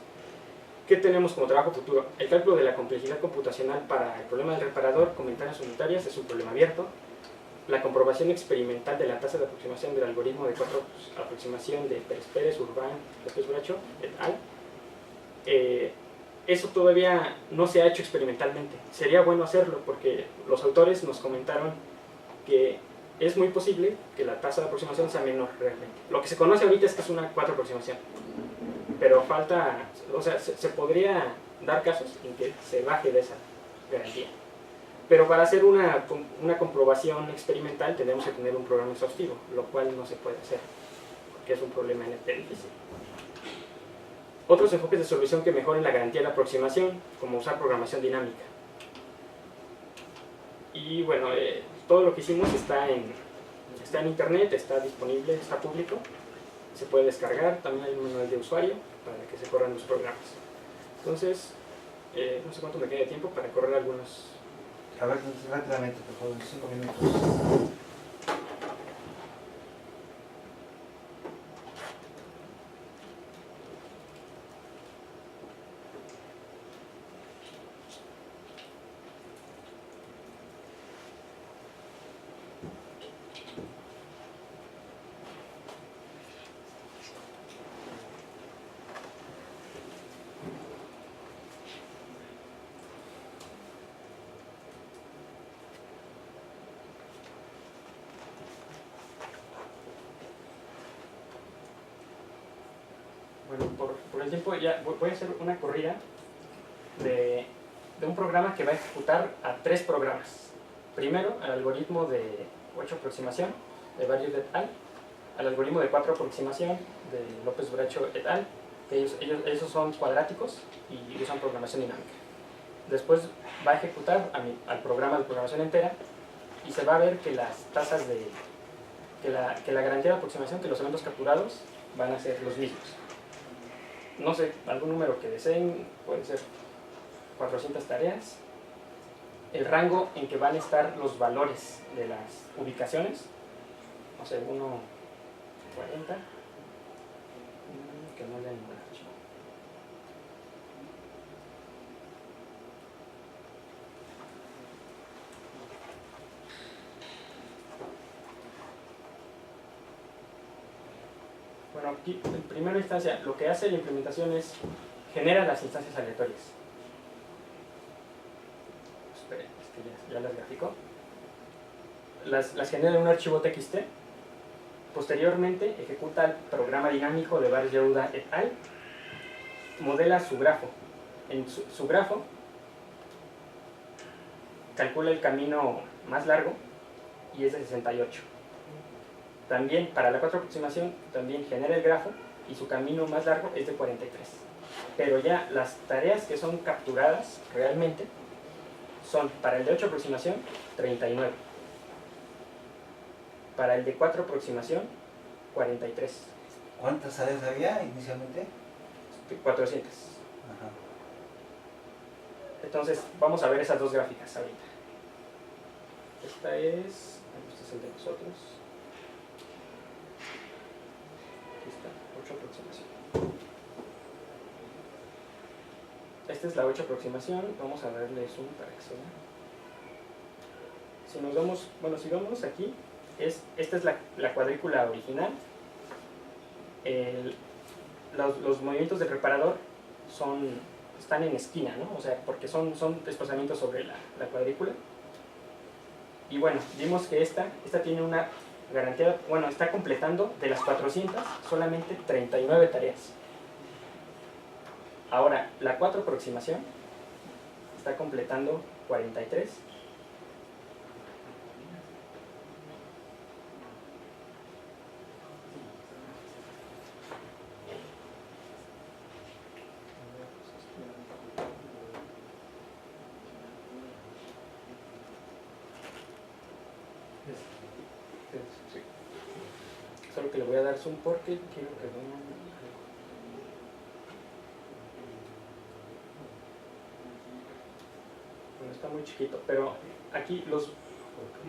¿Qué tenemos como trabajo futuro? El cálculo de la complejidad computacional para el problema del reparador con ventanas unitarias es un problema abierto. La comprobación experimental de la tasa de aproximación del algoritmo de 4 aproximación de Pérez, Urbán, López Bracho et al. Eso todavía no se ha hecho experimentalmente. Sería bueno hacerlo porque los autores nos comentaron que es muy posible que la tasa de aproximación sea menor realmente. Lo que se conoce ahorita es que es una 4 aproximación. pero falta, o sea, se podría dar casos en que se baje de esa garantía. Pero para hacer una comprobación experimental tenemos que tener un programa exhaustivo, lo cual no se puede hacer, porque es un problema difícil. Otros enfoques de solución que mejoren la garantía de la aproximación, como usar programación dinámica. Y bueno, todo lo que hicimos está en internet, está disponible, está público, se puede descargar, también hay un manual de usuario para que se corran los programas. Entonces, no sé cuánto me queda de tiempo para correr algunos. A ver, rápidamente, por favor, 5 minutos. Bueno, por el tiempo ya voy a hacer una corrida de un programa que va a ejecutar a 3 programas. Primero, el algoritmo de 8 aproximación de Barrios et al., al algoritmo de 4 aproximación de López Bracho et al., que esos son cuadráticos y usan programación dinámica. Después va a ejecutar al programa de programación entera y se va a ver que las tasas que la garantía de aproximación, que los elementos capturados van a ser los mismos. No sé, algún número que deseen, puede ser 400 tareas. El rango en que van a estar los valores de las ubicaciones, no sé, 1.40, que no lea ninguna fecha. Bueno, aquí en primera instancia lo que hace la implementación es genera las instancias aleatorias. Esperen, ya las grafico. Las genera en un archivo TXT. Posteriormente ejecuta el programa dinámico de Bar-Yehuda et al. Modela su grafo. En su grafo calcula el camino más largo y es de 68. También para la 4 aproximación también genera el grafo y su camino más largo es de 43. Pero ya las tareas que son capturadas realmente son para el de 8 aproximación 39. Para el de 4 aproximación 43. ¿Cuántas tareas había inicialmente? 400. Ajá. Entonces vamos a ver esas dos gráficas ahorita. Este es el de nosotros. Aquí está, 8 aproximación. Esta es la 8 aproximación. Vamos a darle zoom para que se vea. Si nos vamos, bueno, si vamos aquí, esta es la cuadrícula original. Los movimientos del preparador están en esquina, ¿no? O sea, porque son desplazamientos sobre la cuadrícula. Y bueno, vimos que esta tiene una garantía, bueno, está completando de las 400 solamente 39 tareas. Ahora, la 4 aproximación está completando 43. Sí. Solo que le voy a dar zoom porque quiero que vean. Bueno, está muy chiquito, pero aquí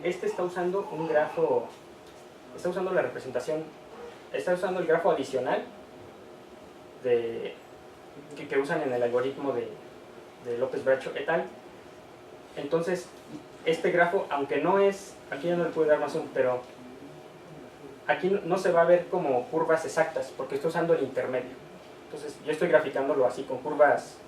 este está usando un grafo, está usando la representación, está usando el grafo adicional que usan en el algoritmo de López Bracho et al. Entonces, este grafo, aunque no es, aquí ya no le puedo dar más zoom, pero aquí no se va a ver como curvas exactas, porque estoy usando el intermedio. Entonces, yo estoy graficándolo así, con curvas,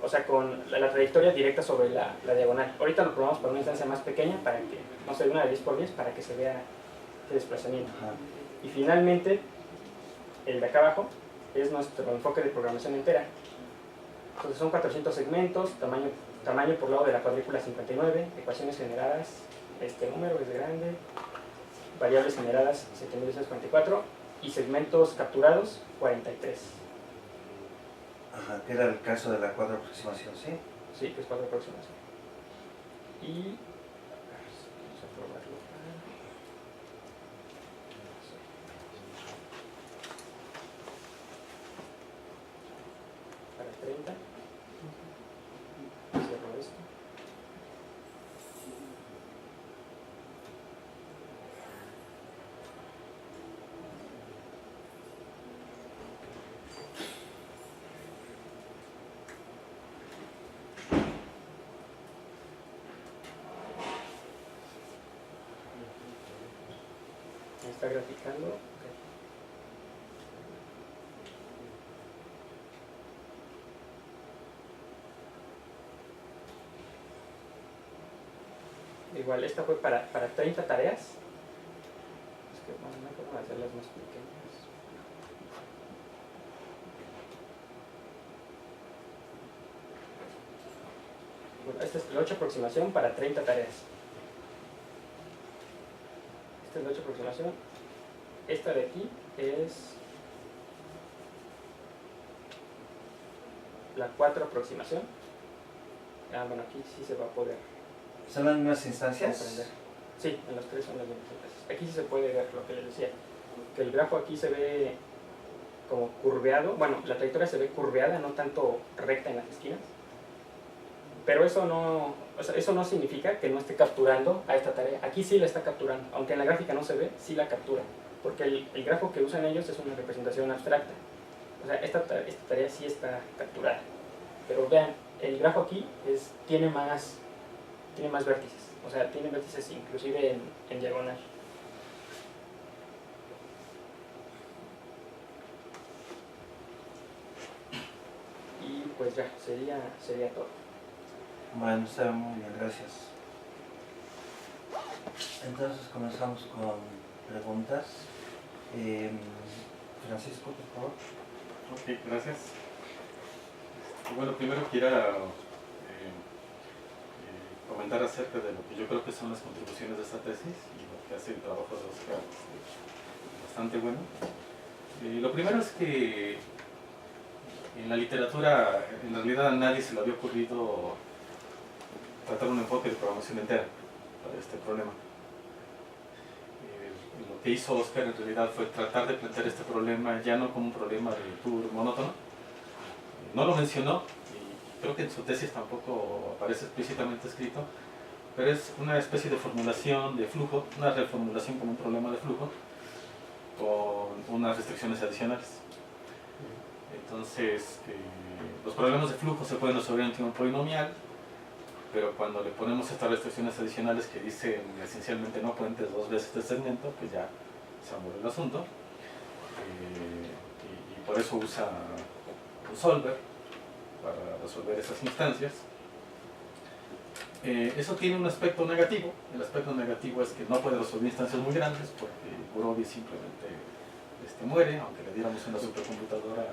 o sea, con la trayectoria directa sobre la diagonal. Ahorita lo probamos para una instancia más pequeña, para que, no sé, una de 10 por 10, para que se vea ese desplazamiento. Ajá. Y finalmente, el de acá abajo, es nuestro enfoque de programación entera. Entonces son 400 segmentos, tamaño por lado de la cuadrícula 59, ecuaciones generadas, este número es grande, variables generadas 7644 y segmentos capturados 43. Ajá, que era el caso de la cuadra aproximación, ¿sí? Sí, que es 4 aproximación. Y vamos a probarlo para 30. Cierro esto. Me está graficando. Okay. Igual, esta fue para 30 tareas. Es que bueno, no hay forma de hacerlas más pequeñas. Bueno, esta es la 8 aproximación para 30 tareas. Esta es la 8 aproximación. Esta de aquí es la 4 aproximación. Bueno, aquí sí se va a poder ¿Son las mismas instancias? comprender. Sí, en los tres son las mismas instancias. Aquí sí se puede ver lo que les decía, que el grafo aquí se ve como curveado. Bueno, la trayectoria se ve curveada, no tanto recta en las esquinas. Pero eso no, o sea, eso no significa que no esté capturando a esta tarea. Aquí sí la está capturando, aunque en la gráfica no se ve, sí la captura. Porque el grafo que usan ellos es una representación abstracta. O sea, esta tarea sí está capturada. Pero vean, el grafo aquí tiene más vértices. O sea, tiene vértices inclusive en diagonal. Y pues ya, sería todo. Bueno, está muy bien, gracias. Entonces comenzamos con preguntas. Francisco, por favor. Ok, gracias. Bueno, primero quiero comentar acerca de lo que yo creo que son las contribuciones de esta tesis y lo que hace el trabajo de Oscar, bastante bueno. Lo primero es que en la literatura, en realidad a nadie se le había ocurrido tratar un enfoque de programación entera para este problema. Lo que hizo Oscar en realidad fue tratar de plantear este problema ya no como un problema de puro monótono. No lo mencionó, y creo que en su tesis tampoco aparece explícitamente escrito, pero es una especie de formulación de flujo, una reformulación como un problema de flujo, con unas restricciones adicionales. Entonces, los problemas de flujo se pueden resolver en tiempo polinomial, pero cuando le ponemos estas restricciones adicionales que dicen esencialmente no cuentes dos veces este segmento, pues ya se aburre el asunto. Y por eso usa un solver para resolver esas instancias. Eso tiene un aspecto negativo. El aspecto negativo es que no puede resolver instancias muy grandes porque Gurobi simplemente muere, aunque le diéramos una supercomputadora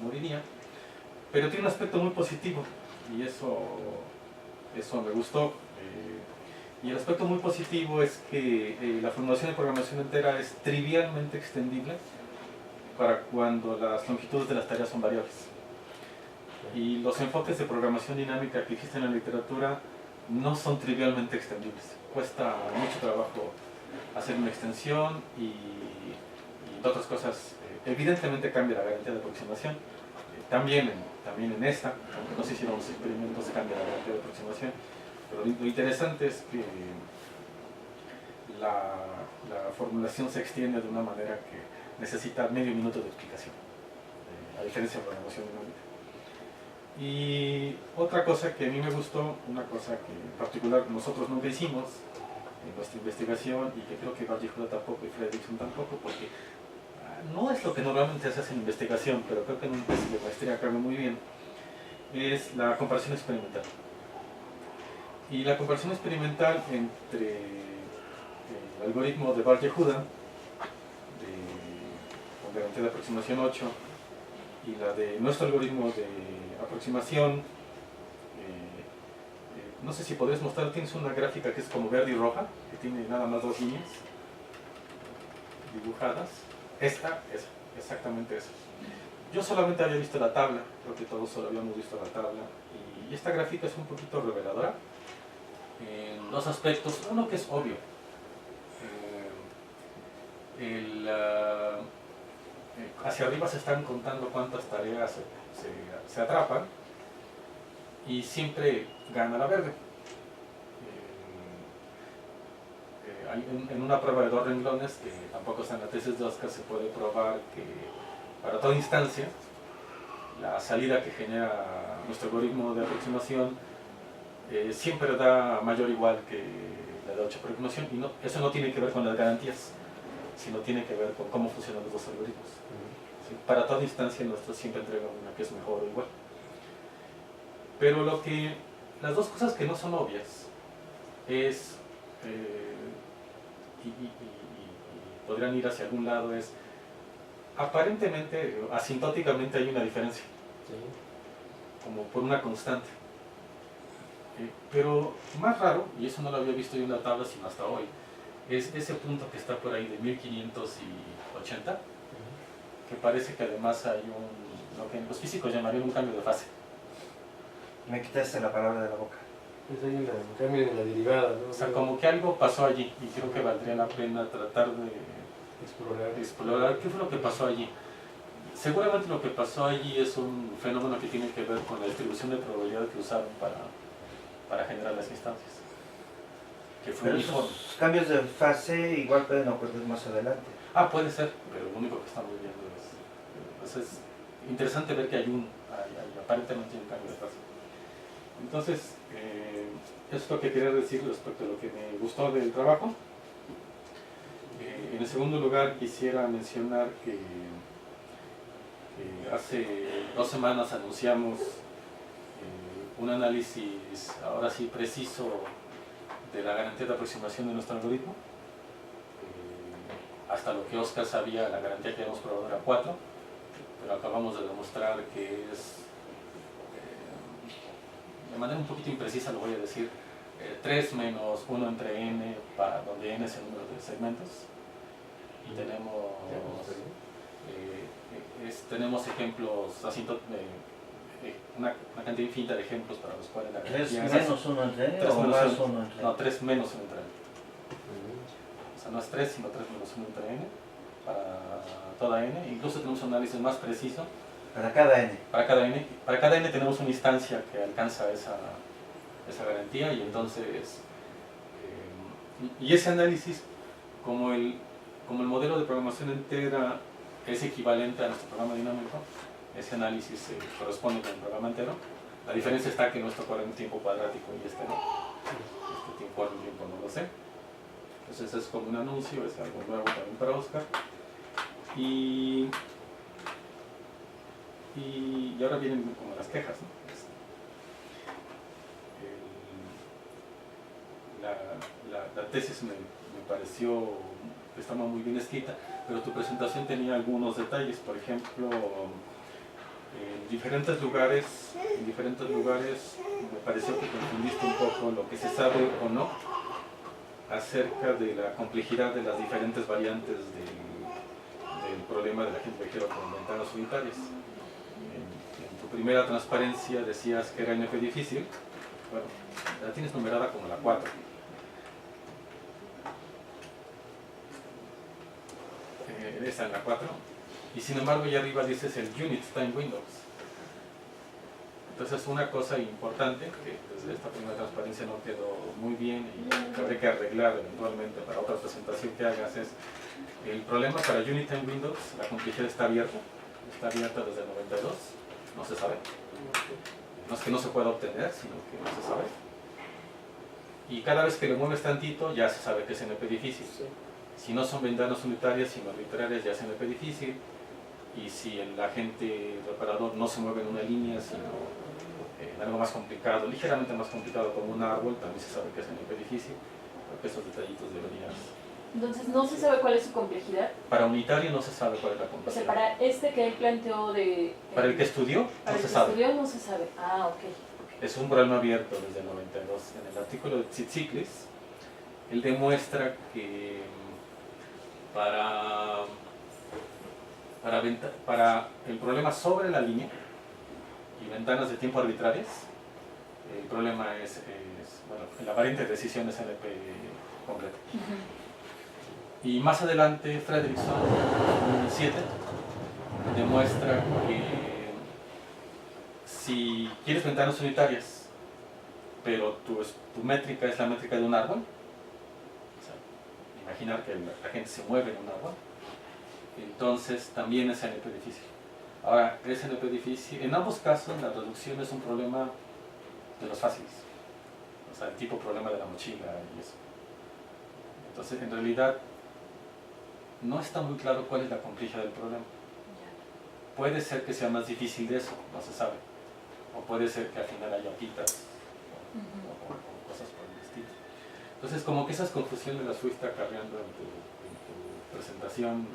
moriría. Pero tiene un aspecto muy positivo y eso me gustó. Y el aspecto muy positivo es que la formulación de programación entera es trivialmente extendible para cuando las longitudes de las tareas son variables. Y los enfoques de programación dinámica que existen en la literatura no son trivialmente extendibles. Cuesta mucho trabajo hacer una extensión y otras cosas. Evidentemente cambia la garantía de aproximación. También en esta, aunque no se hicieron los experimentos, cambia la garantía de aproximación. Pero lo interesante es que la formulación se extiende de una manera que necesita medio minuto de explicación, a diferencia de programación dinámica. Y otra cosa que a mí me gustó, una cosa que en particular nosotros nunca hicimos en nuestra investigación y que creo que Barjihuda tampoco y Fredrickson tampoco, porque no es lo que normalmente se hace en investigación, pero creo que en un tesis de maestría cabe muy bien, es la comparación experimental. Y la comparación experimental entre el algoritmo de Barjihuda, con garantía de aproximación 8, y la de nuestro algoritmo de aproximación. No sé si podrías mostrar, tienes una gráfica que es como verde y roja, que tiene nada más 2 líneas dibujadas. Esta es exactamente esa. Yo solamente había visto la tabla, creo que todos solo habíamos visto la tabla, y esta gráfica es un poquito reveladora en 2 aspectos. Uno que es obvio, hacia arriba se están contando cuántas tareas se atrapan, y siempre gana la verde. En una prueba de 2 renglones, que tampoco está en la tesis de Oscar, se puede probar que para toda instancia la salida que genera nuestro algoritmo de aproximación siempre da mayor o igual que la de 8 aproximación, y eso no tiene que ver con las garantías, sino tiene que ver con cómo funcionan los 2 algoritmos. ¿Sí? Para toda instancia nuestro siempre entrega una que es mejor o igual. Pero las 2 cosas que no son obvias es, y podrían ir hacia algún lado, es aparentemente, asintóticamente hay una diferencia, como por una constante. Pero más raro, y eso no lo había visto yo en la tabla sino hasta hoy, es ese punto que está por ahí de 1580, que parece que además hay lo que los físicos llamarían un cambio de fase. Me quitaste la palabra de la boca. Es ahí un cambio en la derivada, ¿no? O sea, como que algo pasó allí, y creo que valdría la pena tratar de explorar qué fue lo que pasó allí. Seguramente lo que pasó allí es un fenómeno que tiene que ver con la distribución de probabilidad que usaron para generar las instancias, que fue Pero uniforme. esos cambios de fase igual pueden ocurrir más adelante. Puede ser, pero lo único que estamos viendo es interesante ver que hay aparentemente un cambio de fase. Entonces, eso es lo que quería decir respecto a lo que me gustó del trabajo. En el segundo lugar, quisiera mencionar que hace 2 semanas anunciamos un análisis, ahora sí preciso, de la garantía de aproximación de nuestro algoritmo. Hasta lo que Oscar sabía, la garantía que habíamos probado era 4, pero acabamos de demostrar que es, de manera un poquito imprecisa lo voy a decir, 3 menos 1 entre n, donde n es el número de segmentos. Y tenemos ejemplos, una cantidad infinita de ejemplos para los cuales la 3 garantía menos 1 entre n 3 o menos más 1, 1 entre n. no, 3 menos 1 entre n. O sea, no es 3, sino 3 menos 1 entre n para toda n. Incluso tenemos un análisis más preciso. Para cada n. Para cada n tenemos una instancia que alcanza esa garantía, y entonces, y ese análisis, como el modelo de programación entera es equivalente a nuestro programa dinámico, ese análisis corresponde con el programa entero. La diferencia está que nuestro corre en tiempo cuadrático y este no. Este tiempo al tiempo no lo sé. Entonces es como un anuncio, es algo nuevo también para Oscar. Y ahora vienen como las quejas, ¿no? La tesis me pareció que estaba muy bien escrita, pero tu presentación tenía algunos detalles. Por ejemplo, en diferentes lugares me pareció que confundiste un poco lo que se sabe o no acerca de la complejidad de las diferentes variantes del problema de la gente viajera con ventanas unitarias. En tu primera transparencia decías que era NP difícil. Bueno, la tienes numerada como la 4. Esa en la 4. Y sin embargo, allá arriba dices el Unit Time Windows. Entonces, una cosa importante que desde esta primera transparencia no quedó muy bien y que habría que arreglar eventualmente para otra presentación que hagas es el problema para Unit Time Windows. La complejidad está abierta desde el 92, no se sabe. No es que no se pueda obtener, sino que no se sabe. Y cada vez que le mueves tantito, ya se sabe que es NP difícil. Si no son ventanas unitarias, sino arbitrarias, ya es NP difícil. Y si el agente reparador no se mueve en una línea, sino en algo más complicado, ligeramente más complicado como un árbol, también se sabe que es NP difícil. Creo que esos detallitos Entonces, ¿no se sabe cuál es su complejidad? Para unitario no se sabe cuál es la O sea, complejidad. para este que él planteó de... Para el que estudió para no el se que sabe. estudió no se sabe. Ah, ok. Es un problema abierto desde el 92. En el artículo de Tsitsiklis, él demuestra que para el problema sobre la línea y ventanas de tiempo arbitrarias, el problema bueno, la variante de decisión es NP completo. Y más adelante, Fredrickson, en 2007, demuestra que si quieres ventanas unitarias, pero tu métrica es la métrica de un árbol, o sea, imaginar que la gente se mueve en un árbol, entonces también es NP difícil. Ahora, es NP difícil. En ambos casos, la reducción es un problema de los fáciles, o sea, el tipo problema de la mochila y eso. Entonces, en realidad, no está muy claro cuál es la complejidad del problema. Puede ser que sea más difícil de eso, no se sabe. O puede ser que al final haya quitas o cosas por el estilo. Entonces, como que esas confusiones las fuiste acarreando en tu presentación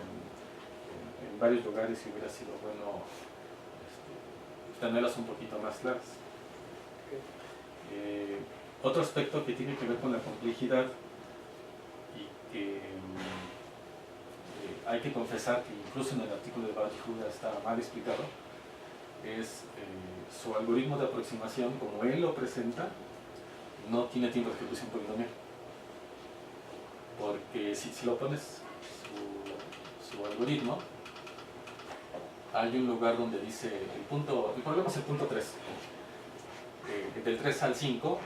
en varios lugares y hubiera sido bueno tenerlas un poquito más claras. Otro aspecto que tiene que ver con la complejidad y que hay que confesar que incluso en el artículo de Bar-Yehuda está mal explicado, es su algoritmo de aproximación, como él lo presenta, no tiene tiempo de ejecución polinomial. Porque si lo pones su algoritmo, hay un lugar donde dice el problema es el punto 3. Del 3 al 5,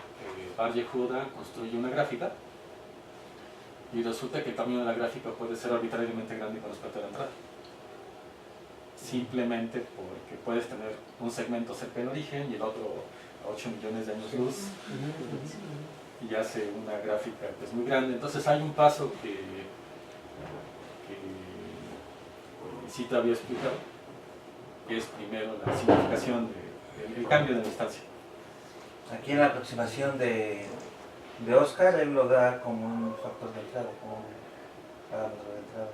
Bar-Yehuda construye una gráfica y resulta que el tamaño de la gráfica puede ser arbitrariamente grande con respecto a la entrada. Simplemente porque puedes tener un segmento cerca del origen y el otro a 8 millones de años luz y hace una gráfica pues, muy grande. Entonces hay un paso que sí te había explicado, que es primero la simplificación el cambio de la instancia. Aquí en la aproximación de Oscar, él lo da como un factor de entrada, como un parámetro de entrada.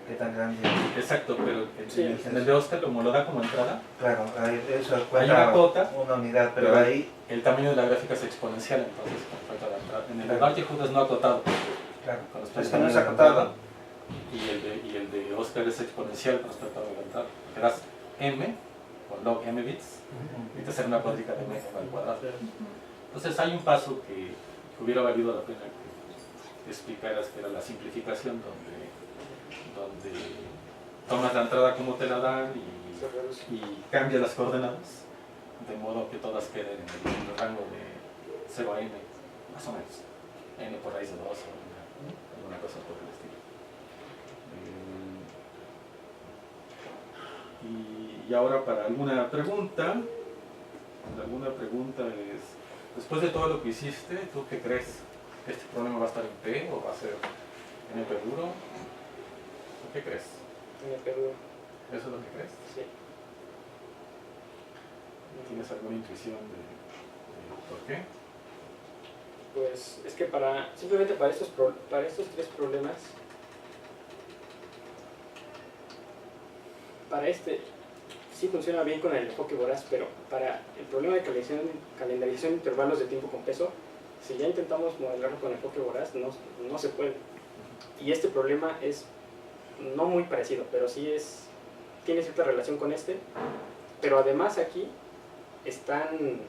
¿Qué tan grande? Exacto, pero Sí. en el de Oscar, como lo da como entrada, Claro, eso hay cuenta una cota, una unidad, pero pero ahí, el tamaño de la gráfica es exponencial, entonces con respecto a la entrada. En el de Bar-Yehuda es no acotado. claro, Con respecto es que al no es tamaño de la acotado. entrada, y el de Oscar es exponencial con respecto a la entrada. Te das m con log m bits y te sale una cuadrícula de m al cuadrado. Entonces hay un paso que hubiera valido la pena que explicaras, que era la simplificación, donde tomas la entrada como te la dan y cambias las coordenadas de modo que todas queden en el rango de 0 a n, más o menos, n por raíz de 2 o alguna cosa por el estilo. Y ahora para alguna pregunta es, después de todo lo que hiciste, ¿tú qué crees? ¿Este problema va a estar en P o va a ser NP duro? ¿Qué crees? NP duro. ¿Eso es lo que crees? Sí. ¿Tienes alguna intuición de por qué? Pues es que simplemente para estos tres problemas, para este sí funciona bien con el enfoque voraz, pero para el problema de calendarización de intervalos de tiempo con peso, si ya intentamos modelarlo con enfoque voraz, no se puede. Y este problema es no muy parecido, pero sí tiene cierta relación con este, pero además aquí están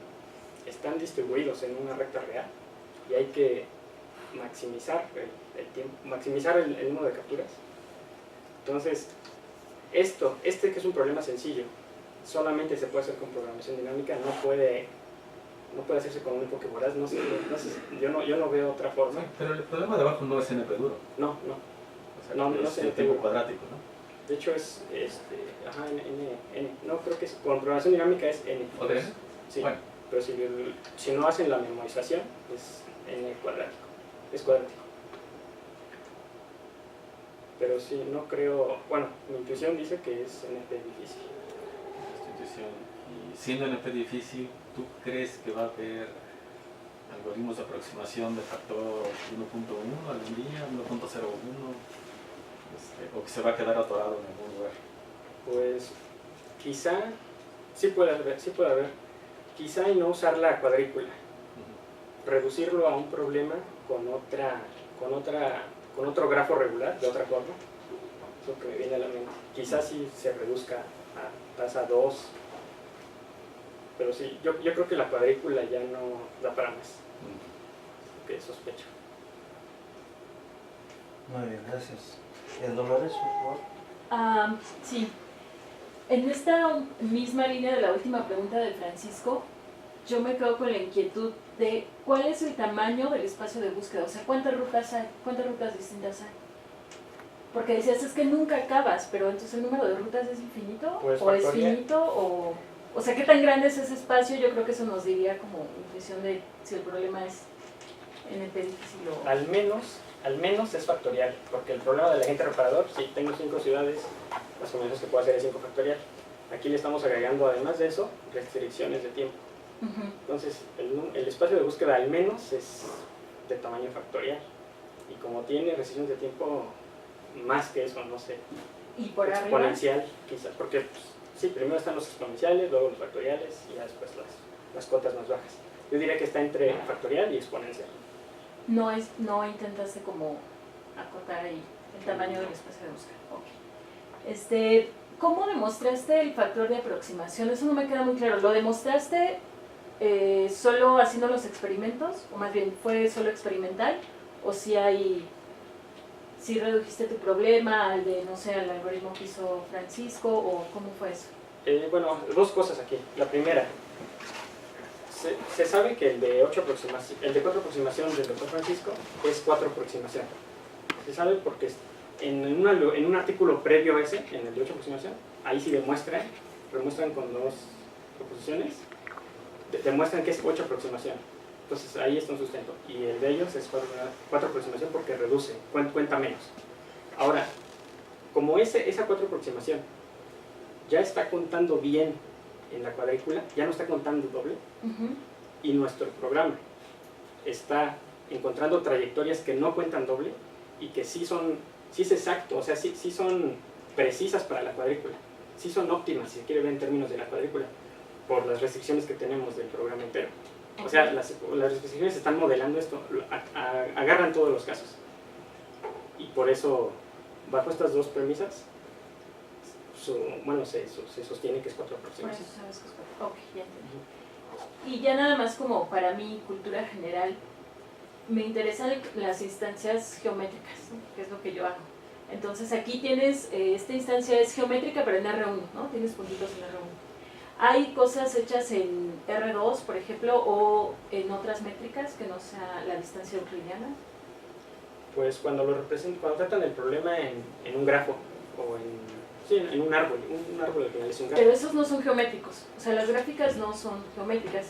distribuidos en una recta real y hay que maximizar el tiempo, maximizar el número de capturas. Entonces, este que es un problema sencillo, solamente se puede hacer con programación dinámica, no puede hacerse con un enfoque voraz, no sé, yo no veo otra forma. Sí, pero el problema de abajo no es NP duro. No. O sea, No es es el NP tiempo duro. cuadrático, ¿no? De hecho es, N. No, creo que con programación dinámica es N. ¿O de N? Sí, Bueno, pero si no hacen la memorización, es N cuadrático. Es cuadrático. Pero sí, no creo... Bueno, mi intuición dice que es NP difícil. institución. Y siendo NP difícil, ¿tú crees que va a haber algoritmos de aproximación de factor 1.1 algún día, 1.01, o que se va a quedar atorado en algún lugar? Pues quizá sí puede haber. Quizá y no usar la cuadrícula. Reducirlo a un problema con otro grafo regular, de otra forma. Eso que me viene a la mente. Quizás sí se reduzca a tasa 2. Pero sí, yo creo que la cuadrícula ya no da para más. Que sospecho. Muy bien, gracias. Dolores, por favor. Sí. En esta misma línea de la última pregunta de Francisco, yo me quedo con la inquietud de cuál es el tamaño del espacio de búsqueda, o sea, cuántas rutas hay, cuántas rutas distintas hay. Porque decías, es que nunca acabas, pero entonces el número de rutas es infinito, Pues o es factorial. finito, o sea, qué tan grande es ese espacio. Yo creo que eso nos diría como impresión de si el problema es en el difícil o... Al menos es factorial, porque el problema del agente reparador, si tengo 5 ciudades, las combinaciones que puedo hacer es 5 factorial. Aquí le estamos agregando, además de eso, restricciones de tiempo. Ujú. Entonces, el espacio de búsqueda al menos es de tamaño factorial. Y como tiene restricciones de tiempo más que eso, no sé, Y por arriba, exponencial, quizás, porque pues, sí, primero están los exponenciales, luego los factoriales y ya después las cotas más bajas. Yo diría que está entre factorial y exponencial. no intentaste como acotar ahí el tamaño del espacio de búsqueda. Ok. ¿Cómo demostraste el factor de aproximación? Eso no me queda muy claro. ¿Lo demostraste solo haciendo los experimentos? O más bien, ¿fue solo experimental? ¿O si redujiste tu problema al de, no sé, al algoritmo que hizo Francisco? ¿O cómo fue eso? Bueno, dos cosas aquí. La primera, se sabe que el de 4 aproximación del doctor Francisco es 4 aproximación. Se sabe porque en un artículo previo a ese, en el de 8 aproximación, ahí sí demuestran con 2 proposiciones, demuestran que es 8 aproximación. Entonces ahí está un sustento. Y el de ellos es 4 aproximación porque reduce, cuenta menos. Ahora, como esa 4 aproximación ya está contando bien en la cuadrícula, ya no está contando doble, Ujú. y nuestro programa está encontrando trayectorias que no cuentan doble y que sí es exacto, o sea, sí son precisas para la cuadrícula, sí son óptimas, si se quiere ver en términos de la cuadrícula, por las restricciones que tenemos del programa entero. O sea, las restricciones están modelando esto, agarran todos los casos. Y por eso, bajo estas dos premisas, se sostiene que es 4 Por aproximaciones. eso sabes que es 4. Ok, ya entendí. Y ya nada más como para mi cultura general, me interesan las instancias geométricas, ¿no? Que es lo que yo hago. Entonces aquí tienes, esta instancia es geométrica pero en R1, ¿no? Tienes puntitos en R1. ¿Hay cosas hechas en R2, por ejemplo, o en otras métricas que no sea la distancia euclidiana? Pues cuando tratan el problema en un grafo o en un árbol al final es un grafo. Pero esos no son geométricos, o sea, las gráficas no son geométricas.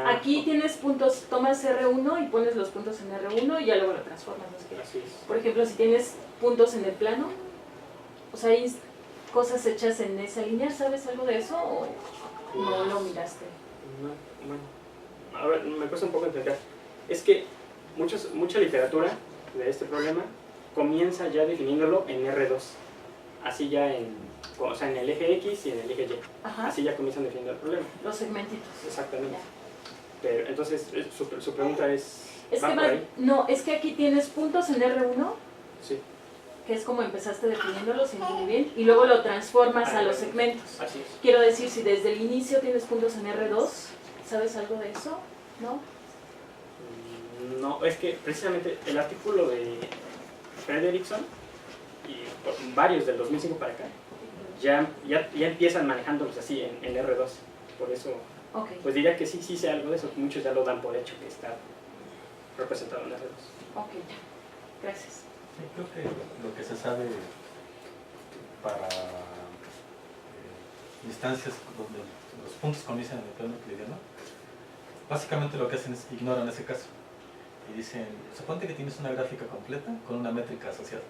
Aquí tienes puntos, tomas R1 y pones los puntos en R1 y ya luego lo transformas, no sé qué. Así es. Por ejemplo, si tienes puntos en el plano, o sea, hay cosas hechas en esa línea, ¿sabes algo de eso o no lo miraste? Bueno, a ver, me cuesta un poco entender. Es que mucha literatura de este problema comienza ya definiéndolo en R2. Así ya en el eje X y en el eje Y. Ajá, Así ya comienzan definiendo el problema. los segmentitos. Exactamente. Ya. Pero entonces su pregunta es... Es ¿va que por ahí? no, es que aquí tienes puntos en R1, Sí, que es como empezaste definiéndolos, si entendí bien, y luego lo transformas a los segmentos. así es. Quiero decir, si desde el inicio tienes puntos en R2, ¿sabes algo de eso? ¿No? No, es que precisamente el artículo de Frederickson y varios del 2005 para acá ya empiezan manejándolos así en R2. Por eso, Ok. pues diría que sí sé algo de eso. Muchos ya lo dan por hecho que está representado en R2. Ok, ya. Gracias. Sí, creo que lo que se sabe para instancias donde los puntos comienzan en el plano euclidiano, básicamente lo que hacen es ignoran ese caso y dicen, suponte que tienes una gráfica completa con una métrica asociada,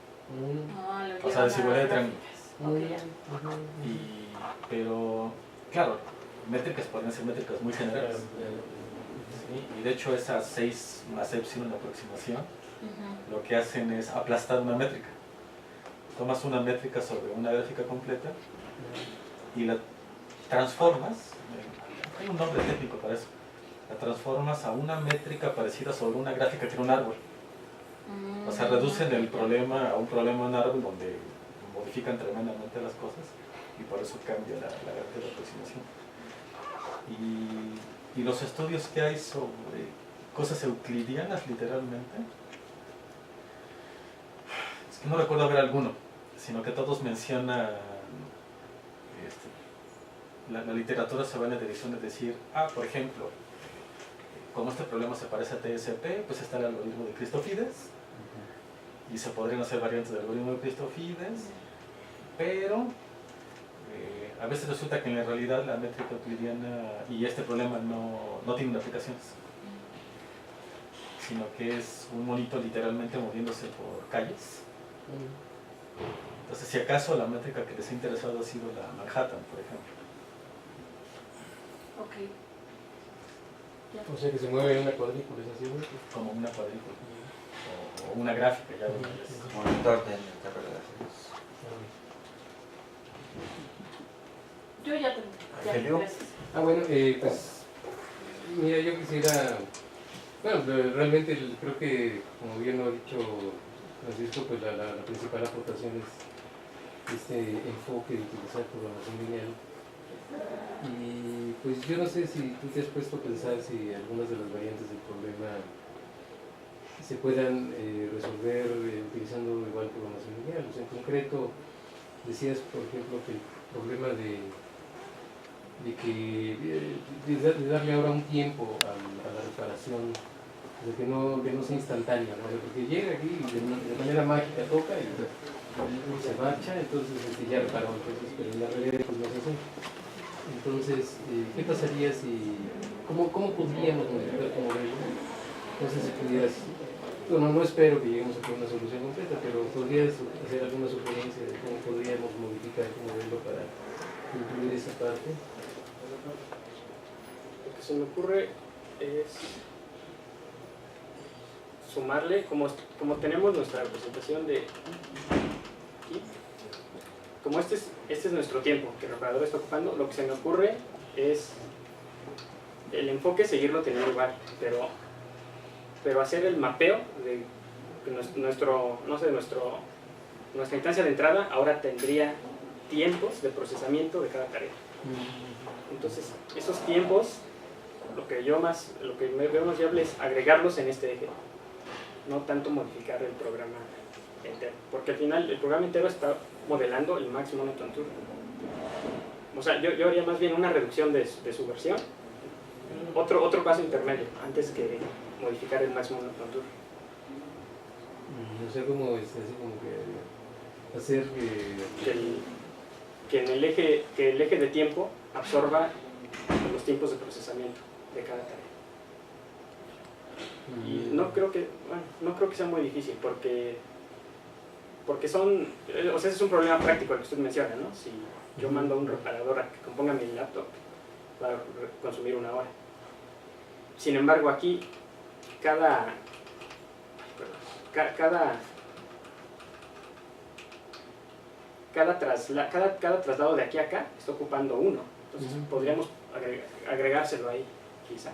Ah, lo O sea, llevan desigualdad a de triángulo. gráficas. Ok, ya. pero claro, métricas podrían ser métricas muy generales. ¿sí? Y de hecho esa 6 más epsilon aproximación Ujú. lo que hacen es aplastar una métrica. Tomas una métrica sobre una gráfica completa y la transformas, hay un nombre técnico para eso, la transformas a una métrica parecida sobre una gráfica que era un árbol. O sea, reducen el problema a un problema en un árbol donde modifican tremendamente las cosas y por eso cambia la gráfica de aproximación. Y los estudios que hay sobre cosas euclidianas, literalmente, es que no recuerdo haber alguno, sino que todos mencionan, la literatura se va en la dirección de decir, por ejemplo, como este problema se parece a TSP, pues está el algoritmo de Christofides, y se podrían hacer variantes del algoritmo de Christofides, pero a veces resulta que en la realidad la métrica euclidiana y este problema no tienen aplicaciones, sino que es un monito literalmente moviéndose por calles. Entonces, si acaso la métrica que les ha interesado ha sido la Manhattan, por ejemplo. Ok. O sea que se mueve en una cuadrícula, ¿es así? ¿No? Como una cuadrícula o una gráfica, ya lo ves. Monitor de interrelaciones. Yo ya tengo. Ya, Angelio. gracias. Bueno, pues mira, yo quisiera, bueno, realmente creo que, como bien lo ha dicho Francisco, pues la principal aportación es este enfoque de utilizar programación lineal. Y pues yo no sé si tú te has puesto a pensar si algunas de las variantes del problema se puedan resolver utilizando igual programación lineal. O sea, en concreto, decías, por ejemplo, que el problema de darle ahora un tiempo a la reparación, de que no sea instantánea, ¿no? Porque llega aquí y de manera mágica toca y se marcha, entonces ya reparó, entonces, pero en la realidad pues no es así. Entonces, ¿qué pasaría si, cómo podríamos modificar tu modelo? No sé si pudieras, bueno, no espero que lleguemos a una solución completa, pero podrías hacer alguna sugerencia de cómo podríamos modificar tu modelo para incluir esa parte. Lo que se me ocurre es sumarle, como tenemos nuestra representación de aquí, como este es nuestro tiempo que el reparador está ocupando, lo que se me ocurre es el enfoque seguirlo teniendo igual, pero hacer el mapeo de que nuestra instancia de entrada ahora tendría tiempos de procesamiento de cada tarea. Entonces, esos tiempos, lo que me veo más viable es agregarlos en este eje, no tanto modificar el programa entero, porque al final el programa entero está modelando el máximo Newton Tour. O sea, yo haría más bien una reducción de su versión, otro paso intermedio, antes que modificar el máximo Newton Tour. O sea, como así como que hacer Que el eje de tiempo absorba los tiempos de procesamiento de cada tarea. Y no creo que sea muy difícil, porque son, o sea, ese es un problema práctico el que usted menciona, ¿no? Si yo mando a un reparador a que componga mi laptop, va a consumir 1 hora. Sin embargo, aquí cada traslado de aquí a acá está ocupando 1. Entonces podríamos agregárselo ahí, quizá,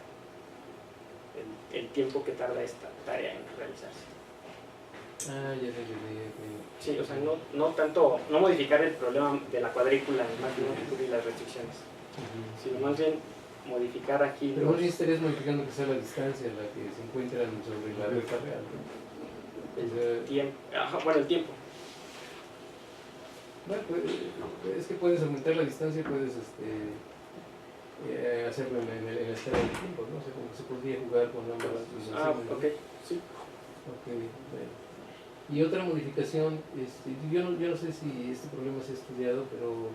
el tiempo que tarda esta tarea en realizarse. ya sé. Sí, o sea, no modificar el problema de la cuadrícula, y las restricciones, sino más bien modificar aquí. Pero más bien estarías modificando que sea la distancia en la que se encuentran sobre la recta real, ¿no? El tiempo. Bueno, el tiempo. Bueno, pues, es que puedes aumentar la distancia, puedes hacerlo en la escala de tiempo, ¿no? O sea, como que se podría jugar con ambas dimensiones. Ok, sí. Ok, bueno. Y otra modificación, yo no sé si este problema se ha estudiado, pero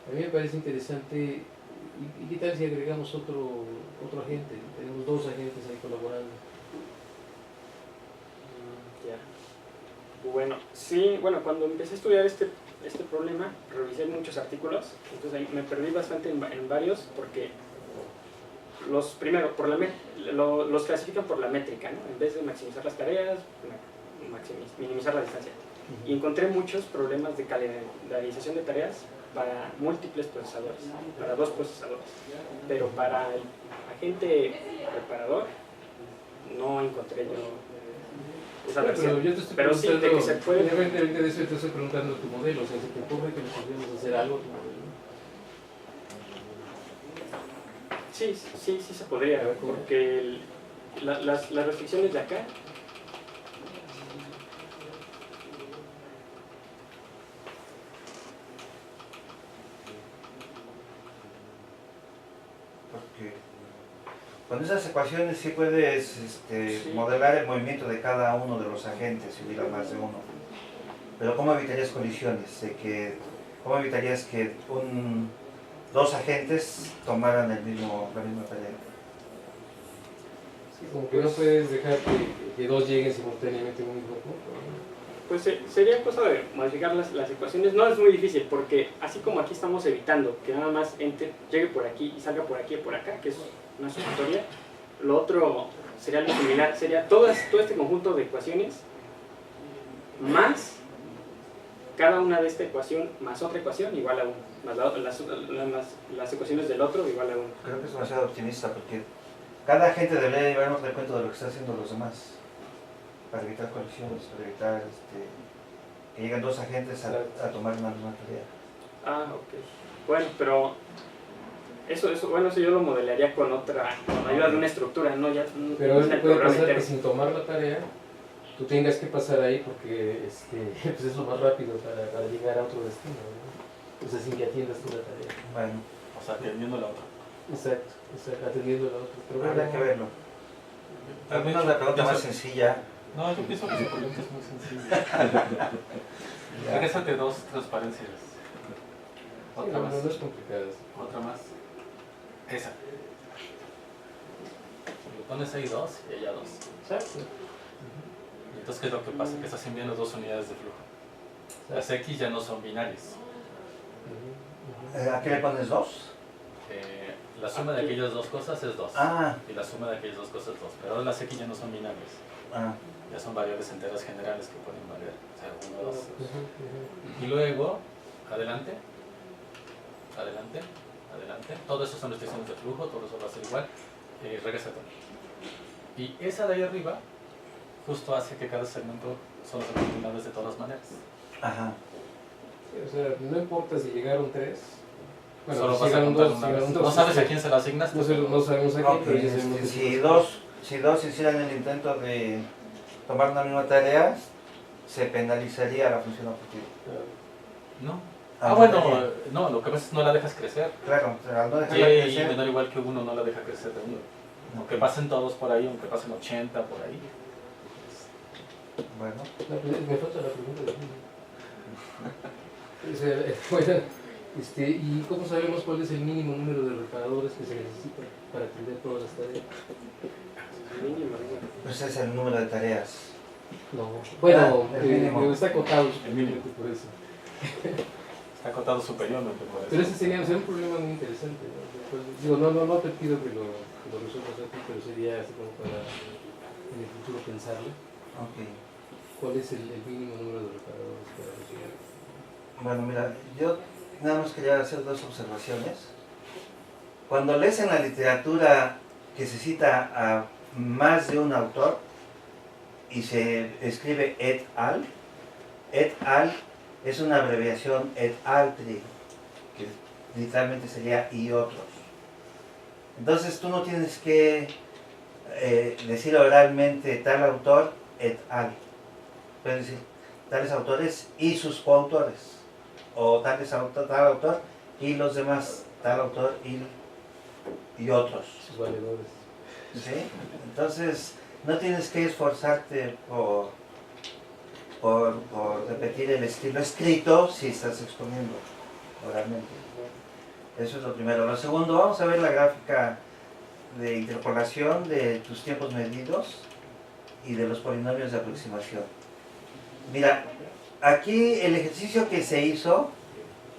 a mí me parece interesante, ¿y qué tal si agregamos otro agente? Tenemos 2 agentes ahí colaborando. Ya. Bueno, sí, cuando empecé a estudiar este problema, revisé muchos artículos, entonces ahí me perdí bastante en varios, porque primero, por los clasifican por la métrica, ¿no? En vez de maximizar las tareas, minimizar la distancia. Y encontré muchos problemas de calendarización de tareas para múltiples procesadores, para 2 procesadores. Pero para el agente preparador no encontré yo esa versión. Pero yo te estoy Pero sí, de que se puede. Independientemente de eso, te estoy preguntando tu modelo, o sea, si te ocurre que podríamos hacer algo tu modelo. Sí se podría, porque las restricciones de acá Porque con esas ecuaciones sí puedes Sí. modelar el movimiento de cada uno de los agentes si hubiera más de uno. Pero ¿cómo evitarías colisiones? ¿Cómo evitarías que dos agentes tomaran la misma tarea? Sí, como que no puedes dejar que 2 lleguen simultáneamente a un mismo punto, ¿no? pues sería cosa de modificar las ecuaciones. No es muy difícil, porque así como aquí estamos evitando que nada más llegue por aquí y salga por aquí y por acá, que es una sumatoria, lo otro sería algo similar, sería todo este conjunto de ecuaciones más cada una de esta ecuación más otra ecuación igual a 1, más las ecuaciones del otro igual a 1. Creo que es demasiado optimista porque cada agente debería llevarnos de cuenta de lo que están haciendo los demás para evitar colisiones, para evitar que lleguen 2 agentes a tomar una misma tarea. Ah, ok. Bueno, pero eso yo lo modelaría con ayuda de una estructura, ¿no? Pero no puede el programa pasar que entero. sin tomar la tarea, tú tengas que pasar ahí porque pues es lo más rápido para llegar a otro destino, ¿no? O sea, sin que atiendas tú la tarea. Bueno, O sea, atendiendo la otra. Exacto, atendiendo la otra. Pero habrá que verlo. Al menos la pregunta más sencilla. No, yo pienso que su pregunta es muy sencilla. Regrésate 2 transparencias. Sí, Otra más. no es complicado. Otra más. Esa. Le pones ahí 2 y allá 2. Exacto. Y entonces, ¿qué es lo que pasa? Que estás enviando 2 unidades de flujo. Las X ya no son binarias. ¿A qué le pones 2? La suma de aquellas 2 cosas es 2. Ah, Y la suma de aquellas 2 cosas es 2. Pero ahora las X ya no son binarias. Ya son variables enteras generales que pueden variar. O sea, 1, 2. Y luego, adelante. Todo eso son restricciones de flujo, todo eso va a ser igual. Regrésate. Y esa de ahí arriba, justo hace que cada segmento son las oportunidades de todas maneras. ajá. Sí, o sea, no importa si llegaron 3. Bueno, Solo si vas a llegaron contar 2, una llegaron vez. 2. No sabes a quién se la asignaste. No sabemos a quién, Ok, pero ya sabemos que si dos hicieran el intento de tomar una misma tarea, se penalizaría la función objetiva. No. Ah, Bueno, ok. no, lo que pasa es que no la dejas crecer. Claro, al no Y dejarla crecer. menor igual que 1 no la deja crecer de 1. Aunque pasen todos por ahí, aunque pasen 80 por ahí. Bueno, Me falta la pregunta de o sea, bueno, ¿y cómo sabemos cuál es el mínimo número de reparadores que se necesita para atender todas las tareas? pues es el número de tareas. No, bueno, el mínimo. está acotado El mínimo. por eso. Está acotado superiormente por eso. Pero ese sería un problema muy interesante, ¿no? Pues, digo, no te pido que lo resuelvas aquí, pero sería así como para en el futuro pensarlo. Ok. ¿Cuál es el mínimo número de reparadores para llegar? Bueno, mira, yo nada más quería hacer 2 observaciones. Cuando lees en la literatura que se cita a más de un autor y se escribe et al es una abreviación et altri, que literalmente sería y otros. Entonces tú no tienes que decir oralmente tal autor et al. Puedes decir tales autores y sus coautores. O tal autor y los demás, tal autor y otros. Sus valedores. ¿Sí? Entonces, no tienes que esforzarte por repetir el estilo escrito si estás exponiendo oralmente. Eso es lo primero. Lo segundo, vamos a ver la gráfica de interpolación de tus tiempos medidos y de los polinomios de aproximación. Mira, aquí el ejercicio que se hizo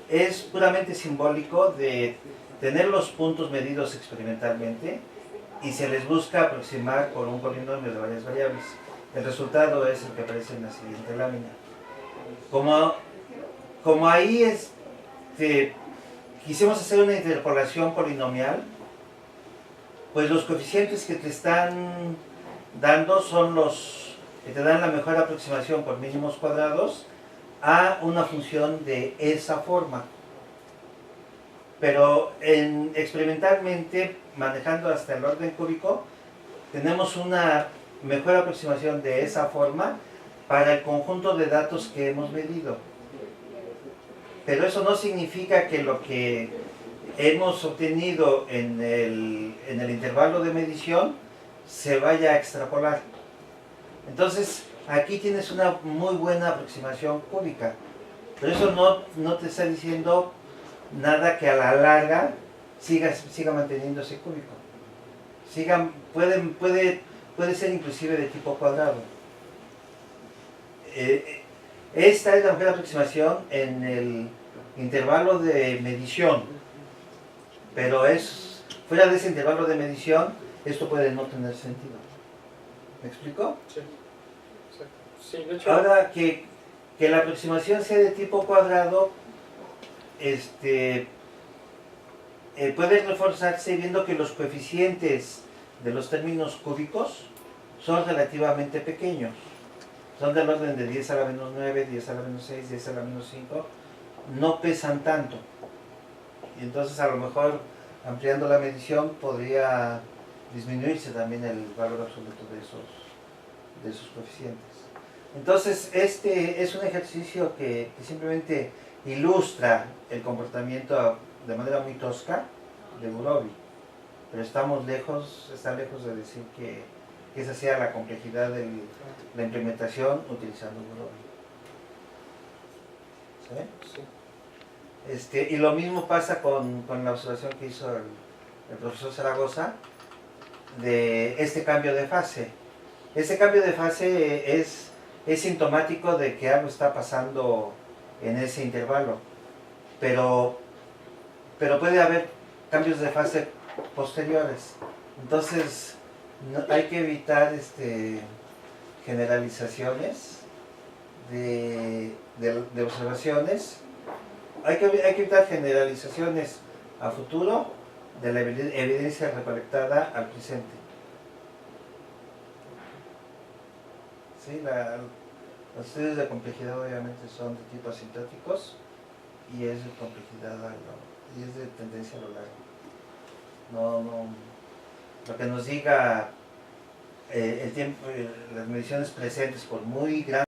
es puramente simbólico de tener los puntos medidos experimentalmente y se les busca aproximar por un polinomio de varias variables. El resultado es el que aparece en la siguiente lámina. Como ahí quisimos hacer una interpolación polinomial, pues los coeficientes que te están dando son los que te dan la mejor aproximación por mínimos cuadrados a una función de esa forma. Pero experimentalmente, manejando hasta el orden cúbico, tenemos una mejor aproximación de esa forma para el conjunto de datos que hemos medido. Pero eso no significa que lo que hemos obtenido en el intervalo de medición se vaya a extrapolar. Entonces, aquí tienes una muy buena aproximación cúbica. Pero eso no te está diciendo nada que a la larga siga manteniéndose cúbico. Puede ser inclusive de tipo cuadrado. Esta es la mejor aproximación en el intervalo de medición, pero fuera de ese intervalo de medición, esto puede no tener sentido. ¿Me explico? Sí. Sí, de hecho. Ahora que la aproximación sea de tipo cuadrado, puede reforzarse viendo que los coeficientes de los términos cúbicos son relativamente pequeños. Son del orden de 10 a la menos 9, 10 a la menos 6, 10 a la menos 5. No pesan tanto. Y entonces a lo mejor ampliando la medición podría disminuirse también el valor absoluto de esos coeficientes. Entonces este es un ejercicio que simplemente ilustra el comportamiento de manera muy tosca de Gurobi, pero está lejos de decir que esa sea la complejidad de la implementación utilizando Gurobi. ¿Sí? Y lo mismo pasa con la observación que hizo el profesor Zaragoza de este cambio de fase. Este cambio de fase es sintomático de que algo está pasando en ese intervalo, pero puede haber cambios de fase posteriores. Entonces hay que evitar generalizaciones de observaciones. Hay que evitar generalizaciones a futuro de la evidencia recolectada al presente. ¿Sí? Los estudios de complejidad obviamente son de tipo asintóticos y es de complejidad y es de tendencia a lo largo. Lo que nos diga el tiempo, las mediciones presentes, por muy grandes